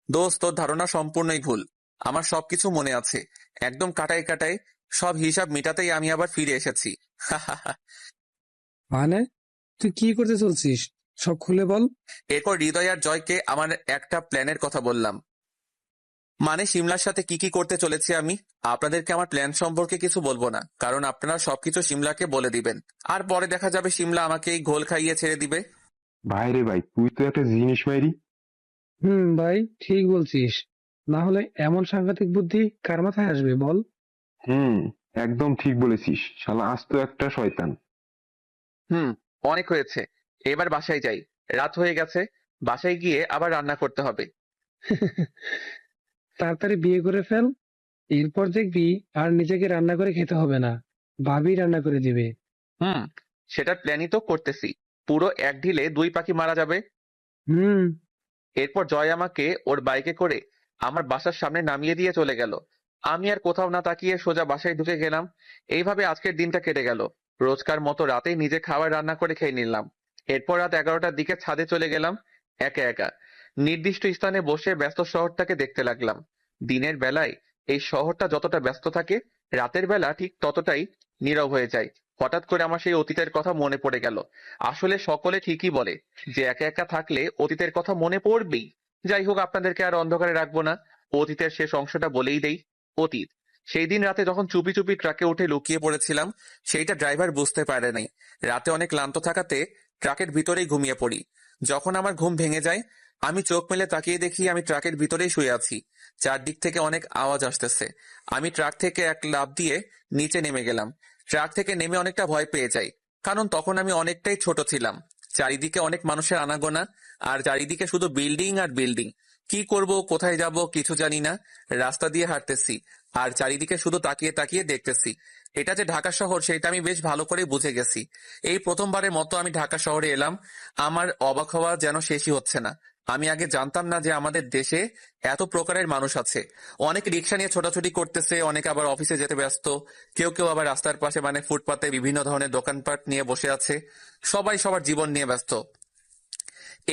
দোস্ত, তোর ধারণা সম্পূর্ণই ভুল। আমার সবকিছু মনে আছে। একদম কাটায় কাটায় সব হিসাব মেটাতেই আমি আবার ফিরে এসেছি। মানে তুই কি করতে চলছিস, সব খুলে বল। এরপর হৃদয় আর জয়কে আমার একটা প্ল্যানের কথা বললাম। মানে সিমলার সাথে কি কি করতে চলেছি আমি। আপনাদেরকে আমার প্ল্যান সম্পর্কে কিছু বলবো না, কারণ আপনারা সবকিছু সিমলাকে বলে দিবেন। আর পরে দেখা যাবে সিমলা আমাকে এই ঘোল খাইয়ে ছেড়ে দিবে। ভাই রে ভাই, তুই তো একটা জিনিস মাইরি। ভাই ঠিক বলছিস। না হলে এমন সাংঘাতিক বুদ্ধি কার মাথায় আসবে বল। একদম ঠিক বলেছিস, শালা আস্ত একটা শয়তান। অনেক হয়েছে। এবার বাসায় যাই, রাত হয়ে গেছে। বাসায় গিয়ে আবার রান্না করতে হবে। তাড়াতাড়ি বিয়ে করে ফেল, এরপর দেখবি আর নিজেকে রান্না করে খেতে হবে না, ভাবি রান্না করে দিবে। সেটার প্ল্যানই তো করতেছি। পুরো এক ঢিলে 2 পাখি মারা যাবে। হুম এরপর জয় আমাকে ওর বাইকে করে আমার বাসার সামনে নামিয়ে দিয়ে চলে গেল। আমি আর কোথাও না তাকিয়ে সোজা বাসায় ঢুকে গেলাম। এইভাবে আজকের দিনটা কেটে গেল। রোজকার মতো রাতেই নিজে খাবার রান্না করে খেয়ে নিলাম। এরপর রাত 11টার দিকে ছাদে চলে গেলাম একা একা। নির্দিষ্ট স্থানে বসে ব্যস্ত শহরটাকে দেখতে লাগলাম। দিনের বেলায় এই শহরটা যতটা ব্যস্ত থাকে, রাতের বেলা ঠিক ততটাই নীরব হয়ে যায়। হঠাৎ করে আমার সেই অতীতের কথা মনে পড়ে গেল। আসলে সকলে ঠিকই বলে যে একা একা থাকলে অতীতের কথা মনে পড়বেই। যাই হোক, আপনাদেরকে আর অন্ধকারে রাখবো না। অতীতের শেষ অংশটা বলেই দেই। অতীত, সেই দিন রাতে যখন চুপি চুপি ট্রাকে উঠে লুকিয়ে পড়েছিলাম, সেইটা ড্রাইভার বুঝতে পারে নাই। রাতে অনেক ক্লান্ত থাকাতে ট্রাকের ভিতরেই ঘুমিয়ে পড়ি। যখন আমার ঘুম ভেঙে যায়, আমি চোখ মেলে তাকিয়ে দেখি আমি ট্রাকের ভিতরেই শুয়ে আছি। চারদিক থেকে অনেক আওয়াজ আসতেছে। আমি ট্রাক থেকে এক লাফ দিয়ে নিচে নেমে গেলাম। ট্রাক থেকে নেমে অনেকটা ভয় পেয়ে যাই, কারণ তখন আমি অনেকটাই ছোট ছিলাম। চারিদিকে অনেক মানুষের আনাগোনা, আর চারিদিকে শুধু বিল্ডিং আর বিল্ডিং। কি করব, কোথায় যাব কিছু জানি না। রাস্তা দিয়ে হাঁটতেছি আর চারিদিকে শুধু তাকিয়ে তাকিয়ে দেখতেছি। এটা যে ঢাকা শহর সেটা আমি বেশ ভালো করে বুঝে গেছি। এই প্রথমবারের মতো আমি ঢাকা শহরে এলাম। আমার অবাক হওয়া যেন শেষই হচ্ছে না। আমি আগে জানতাম না যে আমাদের দেশে এত প্রকারের মানুষ আছে। অনেক রিক্সা নিয়ে ছোটাছুটি করতেছে, অনেক আবার অফিসে যেতে ব্যস্ত, কেউ কেউ আবার রাস্তার পাশে মানে ফুটপাতে বিভিন্ন ধরনের দোকানপাট নিয়ে বসে আছে। সবাই সবার জীবন নিয়ে ব্যস্ত।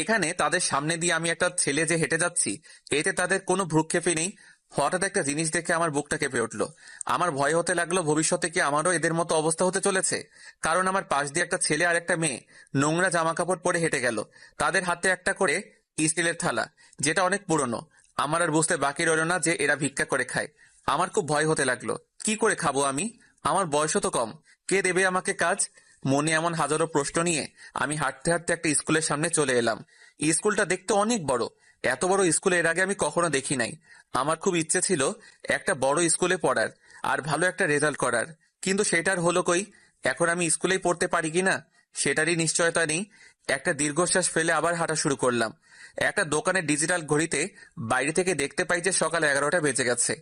এখানে তাদের সামনে দিয়ে আমি একটা ছেলে যে হেঁটে যাচ্ছি, এতে তাদের কোনো ভ্রুক্ষেপই নেই। হঠাৎ একটা জিনিস দেখে আমার বুকটা কেঁপে উঠলো। আমার ভয় হতে লাগলো ভবিষ্যতে কি আমারও এদের মতো অবস্থা হতে চলেছে। কারণ আমার পাশ দিয়ে একটা ছেলে আর একটা মেয়ে নোংরা জামা কাপড় পরে হেঁটে গেল। তাদের হাতে একটা করে স্টিলের থালা, যেটা অনেক পুরনো। আমার আর বুঝতে বাকি রইল না যে এরা ভিক্ষা করে খায়। আমার খুব ভয় হতে লাগলো। কি করে খাবো আমি? আমার বয়সও তো কম। কে দেবে আমাকে কাজ? মনে এমন হাজারো প্রশ্ন নিয়ে আমি হাঁটতে হাঁটতে একটা স্কুলের সামনে চলে এলাম। স্কুলটা দেখতে অনেক বড়। এত বড় স্কুল এর আগে আমি কখনো দেখি নাই। আমার খুব ইচ্ছে ছিল একটা বড় স্কুলে পড়ার আর ভালো একটা রেজাল্ট করার, কিন্তু সেটার হলো কই। এখন আমি স্কুলেই পড়তে পারি কিনা সেটারই নিশ্চয়তা নেই। একটা দীর্ঘশ্বাস ফেলে আবার হাঁটা শুরু করলাম। একটা দোকানের ডিজিটাল ঘড়িতে বাইরে থেকে দেখতে পাই যে সকাল 11টা বেজে গেছে।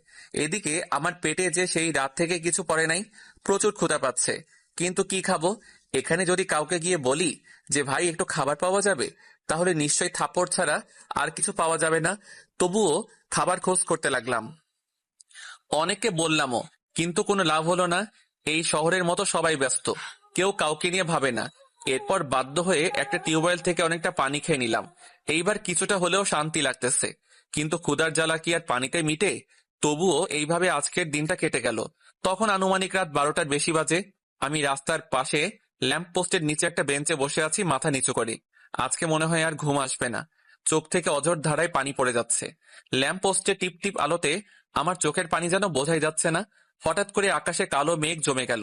এদিকে আমার পেটে যে সেই রাত থেকে কিছু পড়ে নাই, প্রচুর ক্ষুধা পাচ্ছে। কিন্তু কি খাবো? এখানে যদি কাউকে গিয়ে বলি যে ভাই একটু খাবার পাওয়া যাবে, তাহলে নিশ্চয়ই থাপ্পড় ছাড়া আর কিছু পাওয়া যাবে না। তবুও খাবার খোঁজ করতে লাগলাম। অনেককে বললামও, কিন্তু কোনো লাভ হলো না। এই শহরের মতো সবাই ব্যস্ত, কেউ কাউকে নিয়ে ভাবে না। এরপর বাধ্য হয়ে একটা টিউবওয়েল থেকে অনেকটা পানি খেয়ে নিলাম। এইবার কিছুটা হলেও শান্তি লাগতেছে। কিন্তু ক্ষুধার জ্বালা কি আর পানিতে মিটে? তবুও এইভাবে আজকের দিনটা কেটে গেল। তখন আনুমানিক রাত 12টার বেশি বাজে। আমি রাস্তার পাশে ল্যাম্প পোস্টের নিচে একটা বেঞ্চে বসে আছি মাথা নিচু করে। আজকে মনে হয় আর ঘুম আসবে না। চোখ থেকে অঝোর ধারায় পানি পড়ে যাচ্ছে। ল্যাম্প পোস্টে টিপ টিপ আলোতে আমার চোখের পানি যেন বোঝাই যাচ্ছে না। হঠাৎ করে আকাশে কালো মেঘ জমে গেল।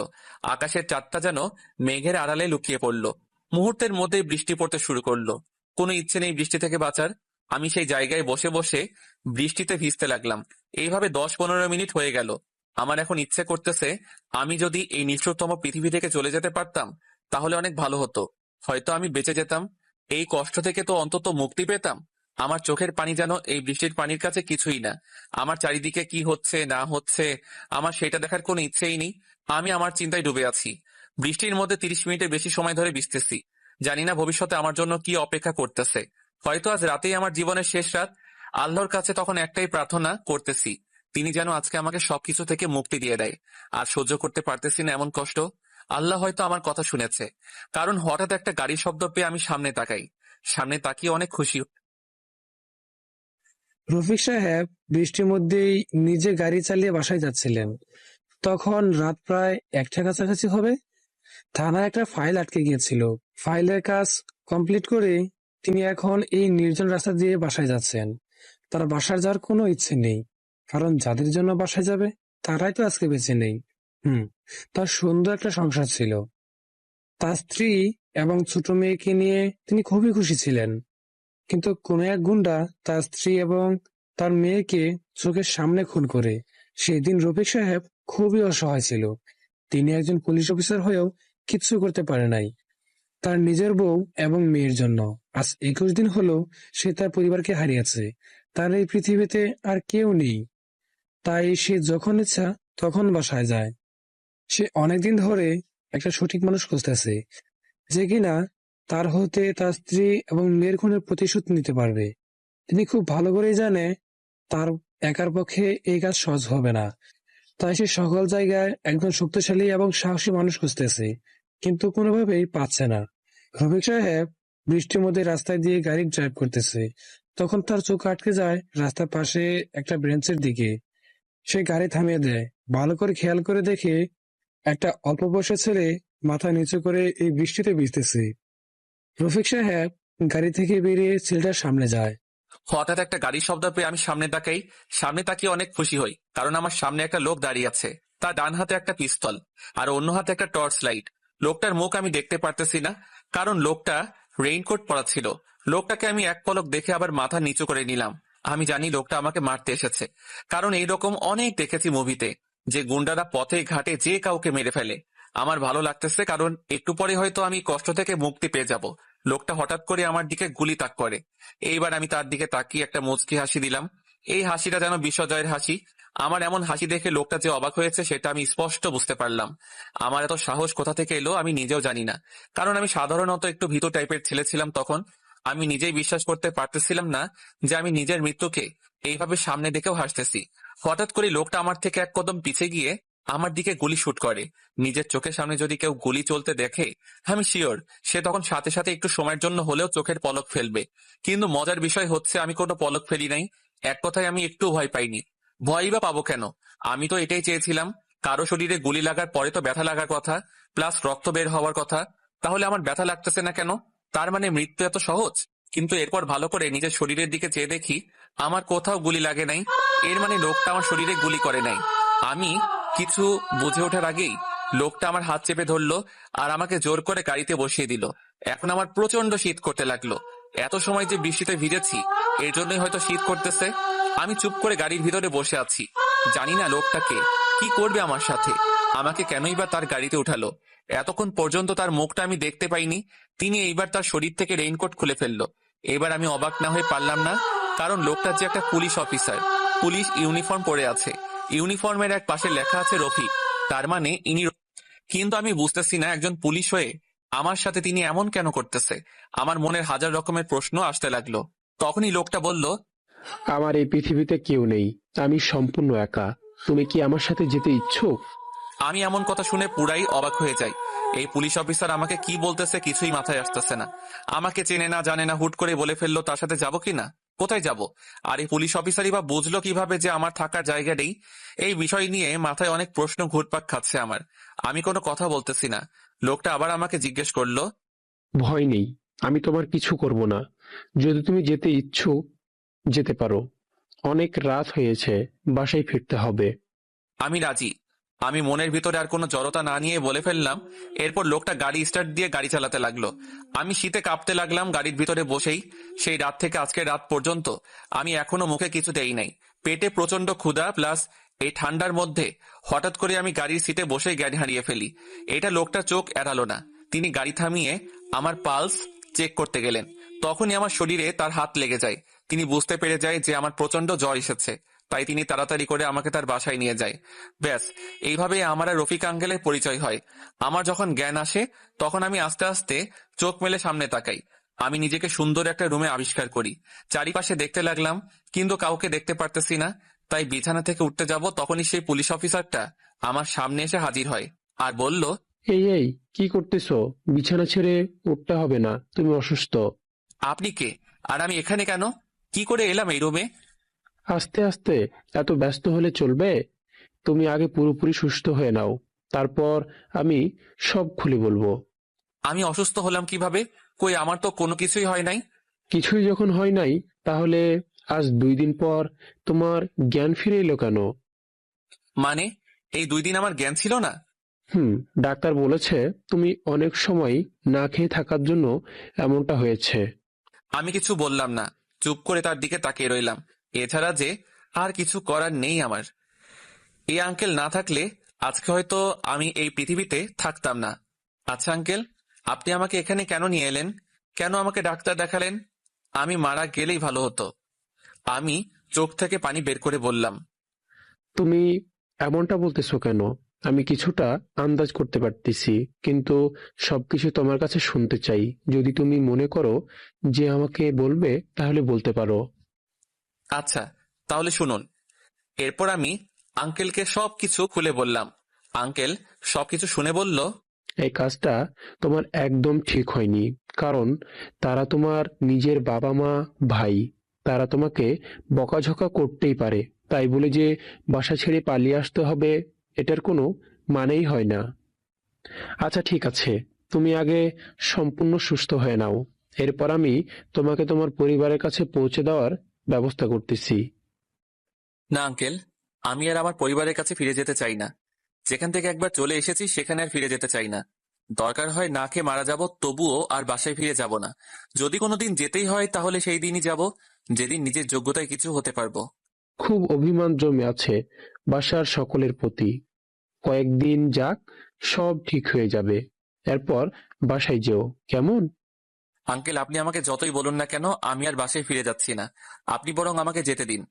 আকাশের চাঁদটা যেন মেঘের আড়ালে লুকিয়ে পড়ল। মুহূর্তের মধ্যেই বৃষ্টি পড়তে শুরু করলো। কোনো ইচ্ছে নেই বৃষ্টি থেকে বাঁচার। আমি সেই জায়গায় বসে বসে বৃষ্টিতে ভিজতে লাগলাম। এইভাবে 10-15 মিনিট হয়ে গেল। আমার এখন ইচ্ছে করতেছে আমি যদি এই নিষ্ঠুরতম পৃথিবী থেকে চলে যেতে পারতাম তাহলে অনেক ভালো হতো। হয়তো আমি বেঁচে যেতাম। এই কষ্ট থেকে তো অন্তত মুক্তি পেতাম। আমার চোখের পানি যেন এই বৃষ্টির পানির কাছে কিছুই না। আমার চারিদিকে কি হচ্ছে না হচ্ছে আমার সেটা দেখার কোনো ইচ্ছেই নেই। আমি আমার চিন্তায় ডুবে আছি। বৃষ্টির মধ্যে 30 মিনিটের বেশি সময় ধরে ভিজতেছি। জানি না ভবিষ্যতে আমার জন্য কি অপেক্ষা করতেছে। হয়তো আজ রাতেই আমার জীবনের শেষ রাত। আল্লাহর কাছে তখন একটাই প্রার্থনা করতেছি, তিনি যেন আজকে আমাকে সবকিছু থেকে মুক্তি দিয়ে দেয়। আর সহ্য করতে পারতেছি না এমন কষ্ট। আল্লাহ হয়তো আমার কথা শুনেছে, কারণ হঠাৎ একটা গাড়ির শব্দ পেয়ে আমি সামনে তাকাই। সামনে তাকিয়ে অনেক খুশি। রফিক সাহেব বৃষ্টির মধ্যেই নিজে গাড়ি চালিয়ে বাসায় যাচ্ছিলেন। তখন রাত প্রায় 1টা কাছাকাছি হবে। থানায় একটা ফাইল আটকে গিয়েছিল। ফাইলের কাজ কমপ্লিট করে তিনি এখন এই নির্জন রাস্তা দিয়ে বাসায় যাচ্ছেন। তার বাসায় যাওয়ার কোনো ইচ্ছে নেই, কারণ যাদের জন্য বাসায় যাবে তারাই তো আজকে বেঁচে নেই। তার সুন্দর একটা সংসার ছিল। তার স্ত্রী এবং ছোট মেয়েকে নিয়ে তিনি খুবই খুশি ছিলেন। কিন্তু কোন এক গুন্ডা তার স্ত্রী এবং তার মেয়েকে চোখের সামনে খুন করে। সেদিন রফিক সাহেব খুবই অসহায় ছিল। তিনি একজন পুলিশ অফিসার হয়েও কিচ্ছু করতে পারে নাই তার নিজের বউ এবং মেয়ের জন্য। আজ 21 দিন হলো সে তার পরিবারকে হারিয়েছে। তার এই পৃথিবীতে আর কেউ নেই। তাই সে যখন ইচ্ছা তখন বাসায় যায়। সে অনেকদিন ধরে একটা সঠিক মানুষ খুঁজতেছে, যে কিনা তার হতে তার স্ত্রী এবং মেয়ের খুনের প্রতিশোধ নিতে পারবে। তিনি খুব ভালো করেই জানে তার একার পক্ষে এই কাজ সহজ হবে না। তাই সে সকল জায়গায় একজন শক্তিশালী এবং সাহসী মানুষ খুঁজতেছে, কিন্তু কোনোভাবেই পাচ্ছে না। রফিক সাহেব বৃষ্টির মধ্যে রাস্তায় দিয়ে গাড়ি ড্রাইভ করতেছে। তখন তার চোখ আটকে যায় রাস্তার পাশে একটা বেঞ্চের দিকে। সে গাড়ি থামিয়ে দেয়। ভালো করে খেয়াল করে দেখে একটা অল্প বয়সের ছেলে মাথা নিচু করে এই বৃষ্টিতে ভিজতেছে। রফিক সাহেব গাড়ি থেকে বেরিয়ে ছেলেটার সামনে যায়। হঠাৎ একটা গাড়ির শব্দ পেয়ে আমি সামনে তাকাই। সামনে তাকিয়ে অনেক খুশি হই, কারণ আমার সামনে একটা লোক দাঁড়িয়ে আছে। তার ডান হাতে একটা পিস্তল আর অন্য হাতে একটা টর্চ লাইট। লোকটার মুখ আমি দেখতে পারতেছি না, কারণ লোকটা রেইনকোট পরা ছিল। লোকটাকে আমি এক পলক দেখে আবার মাথা নিচু করে নিলাম আমি জানি লোকটা আমাকে মারতে এসেছে, কারণ এইরকম অনেক দেখেছি মুভিতে, যে গুন্ডারা পথে ঘাটে যে কাউকে মেরে ফেলে। আমার ভালো লাগতেছে, কারণ একটু পরে হয়তো আমি কষ্ট থেকে মুক্তি পেয়ে যাব। লোকটা হঠাৎ করে আমার দিকে গুলি তাক করে। এইবার আমি তার দিকে তাকিয়ে একটা মুচকি হাসি দিলাম। এই হাসিটা যেন বিশ্বজয়ের হাসি। আমার এমন হাসি দেখে লোকটা যে অবাক হয়েছে সেটা আমি স্পষ্ট বুঝতে পারলাম। আমার এত সাহস কোথা থেকে এলো আমি নিজেও জানি না, কারণ আমি সাধারণত একটু ভীতু টাইপের ছেলে ছিলাম তখন। আমি নিজেই বিশ্বাস করতে পারতেছিলাম না যে আমি নিজের মৃত্যুকে এইভাবে সামনে দেখেও হাসতেছি। হঠাৎ করে লোকটা আমার থেকে এক কদম পিছে গিয়ে আমার দিকে গুলি শুট করে। নিজের চোখের সামনে যদি কেউ গুলি চলতে দেখে, আমি শিওর সে তখন সাথে সাথে একটু সময়ের জন্য হলেও চোখের পলক ফেলবে। কিন্তু মজার বিষয় হচ্ছে আমি কোনো পলক ফেলি নাই। এক কথায় আমি একটু ভয় পাইনি। ভয়ই বা পাবো কেন? আমি তো এটাই চেয়েছিলাম। কারো শরীরে গুলি লাগার পরে তো ব্যথা লাগার কথা, প্লাস রক্ত বের হওয়ার কথা। তাহলে আমার ব্যথা লাগতেছে না কেন? তার মানে মৃত্যু এত সহজ? কিন্তু এরপর ভালো করে নিজের শরীরের দিকে চেয়ে দেখি আমার কোথাও গুলি লাগে নাই। এর মানে লোকটা আমার শরীরে গুলি করে নাই। আমি কিছু বুঝে ওঠার আগেই লোকটা আমার হাত চেপে ধরলো আর আমাকে জোর করে গাড়িতে বসিয়ে দিল। এখন আমার প্রচন্ড শীত করতে লাগলো। এত সময় যে বৃষ্টিতে ভিজেছি এর জন্যই হয়তো শীত করতেছে। আমি চুপ করে গাড়ির ভিতরে বসে আছি। জানি না লোকটাকে কি করবে আমার সাথে, আমাকে কেনই বা তার গাড়িতে উঠালো। এতক্ষণ পর্যন্ত তার মুখটা আমি দেখতে পাইনি। তিনি এইবার তার শরীর থেকে রেইনকোট খুলে ফেললো। এবার আমি অবাক না হয়ে পারলাম না, কারণ লোকটা যে একটা পুলিশ অফিসার, পুলিশ ইউনিফর্ম পরে আছে। ইউনিফর্মের এক পাশে লেখা আছে রফি, তার মানে ইনি। কিন্তু আমি বুঝতেছি না একজন পুলিশ হয়ে আমার সাথে তিনি এমন কেন করতেছে। আমার মনের হাজার রকমের প্রশ্ন আসতে লাগলো। তখনই লোকটা বলল, আমার এই পৃথিবীতে কেউ নেই, আমি সম্পূর্ণ একা। তুমি কি আমার সাথে যেতে ইচ্ছুক? আমি এমন কথা শুনে পুরাই অবাক হয়ে যাই। এই পুলিশ অফিসার আমাকে কি বলতেছে কিছুই মাথায় আসতেছে না। আমাকে চেনে না জানে না, হুট করে বলে ফেললো তার সাথে যাবো কিনা, কোথায় যাব। আর এই পুলিশ অফিসারই বা বুঝলো কিভাবে যে আমার থাকার জায়গা নেই। এই বিষয় নিয়ে মাথায় অনেক প্রশ্ন ঘুরপাক খাচ্ছে আমার। আমি কোনো কথা বলতেছি না। লোকটা আবার আমাকে জিজ্ঞেস করলো, ভয় নেই, আমি তোমার কিছু করব না। যদি তুমি যেতে ইচ্ছুক যেতে পারো। অনেক রাত হয়েছে, বাসায় ফিরতে হবে। আমি রাজি। আমি মনের ভিতরে আর কোনো জড়তা না নিয়ে বলে ফেললাম। এরপর লোকটা গাড়ি স্টার্ট দিয়ে গাড়ি চালাতে লাগলো। আমি শীতে কাঁপতে লাগলাম গাড়ির ভিতরে বসেই। সেই রাত থেকে আজকের রাত পর্যন্ত আমি এখনো মুখে কিছু দেই নাই। পেটে প্রচন্ড ক্ষুধা, প্লাস এই ঠান্ডার মধ্যে হঠাৎ করে আমি গাড়ির সিটে বসেই জ্ঞান হারিয়ে ফেলি। এটা লোকটা চোখ এড়ালো না। তিনি গাড়ি থামিয়ে আমার পালস চেক করতে গেলেন। তখনই আমার শরীরে তার হাত লেগে যায়। তিনি বুঝতে পেরে যায় যে আমার প্রচন্ড জ্বর এসেছে, তাই তিনি তাড়াতাড়ি করে আমাকে তার বাসায় নিয়ে যায়। ব্যাস, এইভাবে আমার আর রফিক আঙ্কেলের পরিচয় হয়। আমার যখন জ্ঞান আসে তখন আমি আস্তে আস্তে চোখ মেলে সামনে তাকাই। আমি নিজেকে সুন্দর একটা রুমে আবিষ্কার করি। চারিপাশে দেখতে লাগলাম, কিন্তু কাউকে দেখতে পারতেছি না। তাই বিছানা থেকে উঠতে যাব, তখনই সেই পুলিশ অফিসারটা আমার সামনে এসে হাজির হয় আর বলল, এই এই, কি করতেছো? বিছানা ছেড়ে উঠতে হবে না, তুমি অসুস্থ। আপনি কে? আর আমি এখানে কেন? কি করে এলাম এই রুমে? আস্তে আস্তে, এত ব্যস্ত হলে চলবে? তুমি আগে পুরোপুরি সুস্থ হয়ে নাও, তারপর আমি সব খুলে বলবো। আমি অসুস্থ হলাম কিভাবে? কই, আমার তো কোনো কিছুই হয় নাই। কিছুই যখন হয় নাই, তাহলে আজ 2 দিন পর তোমার জ্ঞান ফিরে এলো কেন? মানে এই 2 দিন আমার জ্ঞান ছিল না? ডাক্তার বলেছে তুমি অনেক সময় না খেয়ে থাকার জন্য এমনটা হয়েছে। আমি কিছু বললাম না, চুপ করে তার দিকে তাকিয়ে রইলাম। এছাড়া যে আর কিছু করার নেই আমার। এই আঙ্কেল না থাকলে আজকে হয়তো আমি এই পৃথিবীতে থাকতাম না। আচ্ছা আঙ্কেল, আপনি আমাকে এখানে কেন নিয়ে এলেন? কেন আমাকে ডাক্তার দেখালেন? আমি মারা গেলেই ভালো হতো। আমি চোখ থেকে পানি বের করে বললাম, তুমি এমনটা বলতেছো কেন? আমি কিছুটা আন্দাজ করতে পারতেছি, কিন্তু সবকিছু তোমার কাছে শুনতে চাই। যদি তুমি মনে করো যে আমাকে বলবে, তাহলে বলতে পারো। আচ্ছা তাহলে শুনুন। এরপর আমি আঙ্কেলকে সবকিছু খুলে বললাম। আঙ্কেল সবকিছু শুনে বলল, এই কাজটা তোমার একদম ঠিক হয়নি, কারণ তারা তোমার নিজের বাবা মা, ভাই। তারা তোমাকে বকাঝকা করতেই পারে, তাই বলে যে বাসা ছেড়ে পালিয়ে আসতে হবে, এটার কোনো মানেই হয় না। আচ্ছা ঠিক আছে, তুমি আগে সম্পূর্ণ সুস্থ হয়ে নাও, এরপর আমি তোমাকে তোমার পরিবারের কাছে পৌঁছে দেওয়ার ব্যবস্থা করতেছি। না আঙ্কেল, আমি আর আমার পরিবারের কাছে ফিরে যেতে চাই না। যেখান থেকে একবার চলে এসেছি সেখানে আর ফিরে যেতে চাই না। দরকার হয় না খেয়ে মারা যাব, তবুও আর বাসায় ফিরে যাব না। যদি কোনোদিন যেতেই হয় তাহলে সেই দিনই যাব, যেদিন নিজের যোগ্যতায় কিছু হতে পারবো। খুব অভিমান জমে আছে বাসার সকলের প্রতি। কয়েকদিন যাক, সব ঠিক হয়ে যাবে। এরপর বাসায় যেও, কেমন? আঙ্কেল, আপনি আমাকে যতই বলুন না কেন, আমি আর বাসায় ফিরে যাচ্ছি না। আপনি বরং আমাকে যেতে দিন।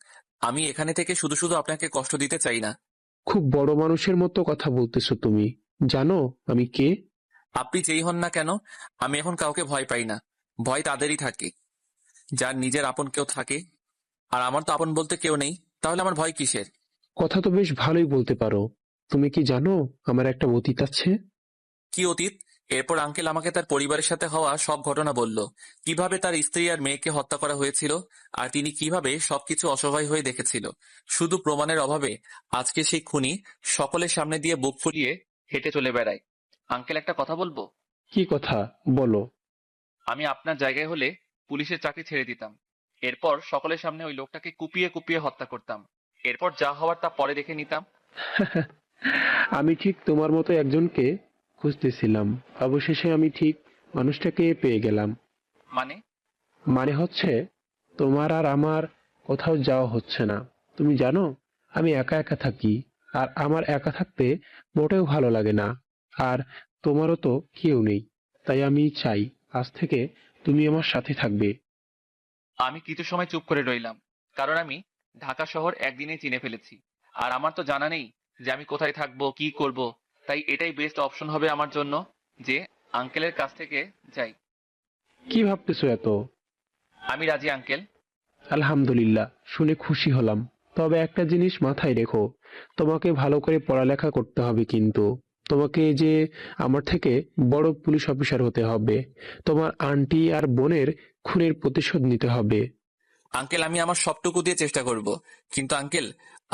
আমি এখানে থেকে শুধু শুধু আপনাকে কষ্ট দিতে চাই না। খুব বড় মানুষের মতো কথা বলতেছো তুমি। জানো আমি কে? আপনি যেই হন না কেন, আমি এখন কাউকে ভয় পাই না। ভয় তাদেরই থাকে যার নিজের আপন কেউ থাকে, আর আমার তো আপন বলতে কেউ নেই। তাহলে আমার ভয় কিসের? কথা তো বেশ ভালোই বলতে পারো। তুমি কি জানো আমার একটা অতীত আছে? কি অতীত? এরপর আঙ্কেল আমাকে তার পরিবারের সাথে হওয়া সব ঘটনা বলল। কিভাবে তার স্ত্রী আর মেয়েকে হত্যা করা হয়েছিল, আর তিনি কিভাবে সবকিছু অসহায় হয়ে দেখেছিল। শুধু প্রমাণের অভাবে আজকে সেই খুনি সকলের সামনে দিয়ে বুক ফুলিয়ে হেঁটে চলে বেড়ায়। আঙ্কেল, একটা কথা বলবো? কি কথা বলো? আমি আপনার জায়গায় হলে পুলিশের চাকরি ছেড়ে দিতাম। এরপর সকলের সামনে ওই লোকটাকে কুপিয়ে কুপিয়ে হত্যা করতাম। এরপর যা হওয়ার তা পরে দেখে নিতাম। আমি ঠিক তোমার মতো একজনকে খুঁজতেছিলাম। অবশেষে আমি ঠিক মানুষটাকে পেয়ে গেলাম। মানে? মানে হচ্ছে, তোমার আর আমার কোথাও যাওয়া হচ্ছে না। তুমি জানো আমি একা একা থাকি, আর আমার একা থাকতে মোটেও ভালো লাগে না। আর তোমারও তো কেউ নেই, তাই আমি চাই আজ থেকে তুমি আমার সাথে থাকবে। আমি কিছু সময় চুপ করে রইলাম, কারণ আমি ঢাকা শহর একদিনেই চিনে ফেলেছি। আর আমার তো জানা নেই যে আমি কোথায় থাকবো, কি করব। তাই এটাই বেস্ট অপশন হবে আমার জন্য, যে আঙ্কেলের কাছ থেকে যাই। কি ভাবতেছো এত? আমি রাজি আঙ্কেল। আলহামদুলিল্লাহ, শুনে খুশি হলাম। তবে একটা জিনিস মাথায় রেখো, তোমাকে ভালো করে পড়ালেখা করতে হবে কিন্তু। তোমাকে যে আমার থেকে বড় পুলিশ অফিসার হতে হবে। তোমার আন্টি আর বোনের খুনের প্রতিশোধ নিতে হবে। আঙ্কেল, আমি আমার সবটুকু দিয়ে চেষ্টা করব। কিন্তু আঙ্কেল,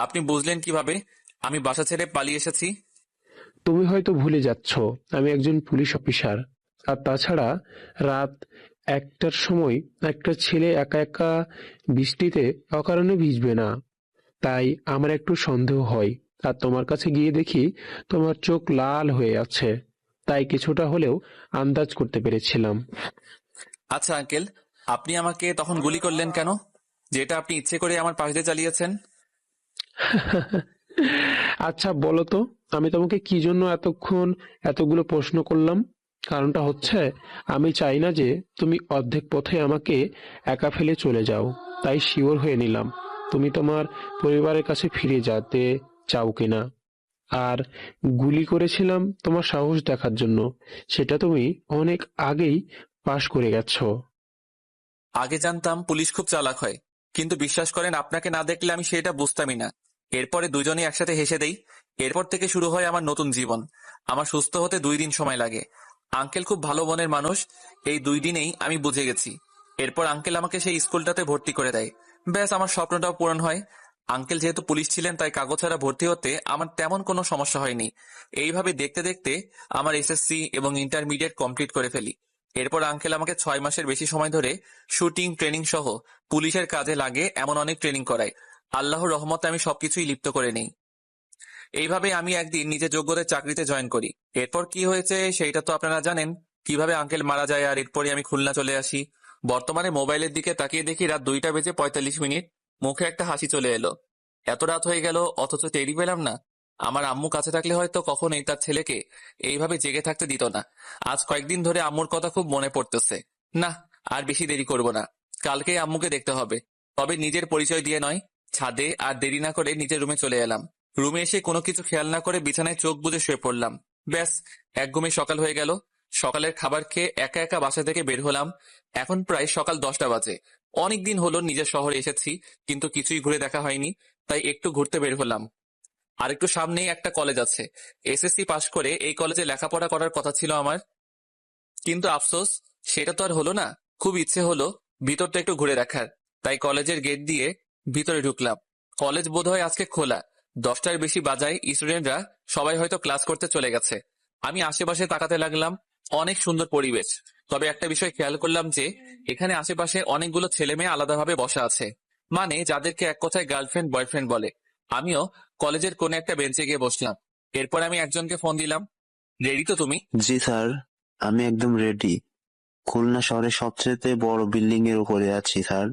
আপনি বুঝলেন কিভাবে আমি বাসা ছেড়ে পালিয়ে এসেছি? তুমি হয়তো ভুলে যাচ্ছ আমি একজন পুলিশ অফিসার। আর তাছাড়া রাত 1টার সময় একটা ছেলে একা একা বৃষ্টিতে অকারণে ভিজবে না। তাই আমার একটু সন্দেহ হয়। আর তোমার কাছে গিয়ে দেখি তোমার চোখ লাল হয়ে আছে, তাই কিছুটা হলেও আন্দাজ করতে পেরেছিলাম। আচ্ছা আঙ্কেল, আপনি আমাকে তখন গুলি করলেন কেন? যেটা আপনি ইচ্ছে করে আমার পাশ দিয়ে চালিয়েছেন। আচ্ছা বলো তো, আমি তোমাকে কি জন্য এতক্ষণ এতগুলো প্রশ্ন করলাম? কারণটা হচ্ছে, আমি চাই না যে তুমি অর্ধেক পথে আমাকে একা ফেলে চলে যাও। তাই শিওর হয়ে নিলাম তুমি তোমার পরিবারের কাছে ফিরে যেতে চাও কিনা। আর গুলি করেছিলাম তোমার সাহস দেখার জন্য। সেটা তুমি অনেক আগেই পাশ করে গেছো। আগে জানতাম পুলিশ খুব চালাক হয়, কিন্তু বিশ্বাস করেন, আপনাকে না দেখলে আমি সেটা বুঝতামই না। এরপরে দুজনেই একসাথে হেসে দেই। এরপর থেকে শুরু হয় আমার নতুন জীবন। আমার সুস্থ হতে 2 দিন সময় লাগে। আঙ্কেল খুব ভালো মনের মানুষ, এই 2 দিনেই আমি বুঝে গেছি। এরপর আঙ্কেল আমাকে সেই স্কুলটাতে ভর্তি করে দেয়। ব্যাস, আমার স্বপ্নটাও পূরণ হয়। আঙ্কেল যেহেতু পুলিশ ছিলেন, তাই কাগজ ছাড়া ভর্তি হতে আমার তেমন কোনো সমস্যা হয়নি। এইভাবে দেখতে দেখতে আমার এসএসসি এবং ইন্টারমিডিয়েট কমপ্লিট করে ফেলি। এরপর আঙ্কেল আমাকে 6 মাসের বেশি সময় ধরে শুটিং, ট্রেনিং সহ পুলিশের কাজে লাগে এমন অনেক ট্রেনিং করায়। আল্লাহর রহমতে আমি সবকিছুই লিপ্ত করে নেই। এইভাবে আমি একদিন নিজের যোগ্যতার চাকরিতে জয়েন করি। এরপর কি হয়েছে সেটা তো আপনারা জানেন। কিভাবে আঙ্কেল মারা যায়, আর এরপরই আমি খুলনা চলে আসি। বর্তমানে মোবাইলের দিকে তাকিয়ে দেখি রাত 2টা বেজে 45 মিনিট। মুখে একটা হাসি চলে এলো। এত রাত হয়ে গেল অথচ টেরই পেলাম না। আমার আম্মু কাছে থাকলে হয়তো কখনোই তার ছেলেকে এইভাবে জেগে থাকতে দিত না। আজ কয়েকদিন ধরে আম্মুর কথা খুব মনে পড়তেছে। না, আর বেশি দেরি করব না। কালকেই আম্মুকে দেখতে হবে। তবে নিজের পরিচয় দিয়ে নয়। ছাদে আর দেরি না করে নিজের রুমে চলে এলাম। রুমে এসে কোনো কিছু খেয়াল না করে বিছানায় চোখ বুজে শুয়ে পড়লাম। ব্যাস, এক ঘুমে সকাল হয়ে গেল। সকালের খাবার খেয়ে একা একা বাসা থেকে বের হলাম। এখন প্রায় সকাল 10টা বাজে। অনেকদিন হলো নিজের শহরে এসেছি, কিন্তু কিছুই ঘুরে দেখা হয়নি। তাই একটু ঘুরতে বের হলাম। আর একটু সামনেই একটা কলেজ আছে। এসএসসি পাশ করে এই কলেজে লেখাপড়া করার কথা ছিল আমার, কিন্তু আফসোস, সেটা তো আর হলো না। খুব ইচ্ছে হলো ভিতরটা একটু ঘুরে দেখার। তাই কলেজের গেট দিয়ে ভিতরে ঢুকলাম। কলেজ বোধহয় আজকে খোলা। 10টার বেশি বাজায়, স্টুডেন্টরা সবাই হয়তো ক্লাস করতে চলে গেছে। আমি আশেপাশে তাকাতে লাগলাম। অনেক সুন্দর পরিবেশ। তবে একটা বিষয় খেয়াল করলাম যে এখানে আশেপাশে অনেকগুলো ছেলে মেয়ে আলাদাভাবে বসা আছে, মানে যাদেরকে এক কথায় গার্লফ্রেন্ড বয়ফ্রেন্ড বলে। আমিও কলেজের কোনে একটা বেঞ্চে গিয়ে বসলাম। এরপর আমি একজনকে ফোন দিলাম। রেডি তো তুমি? জি স্যার, আমি একদম রেডি। খুলনা শহরের সবচেয়ে বড় বিল্ডিং এর উপরে আছি স্যার।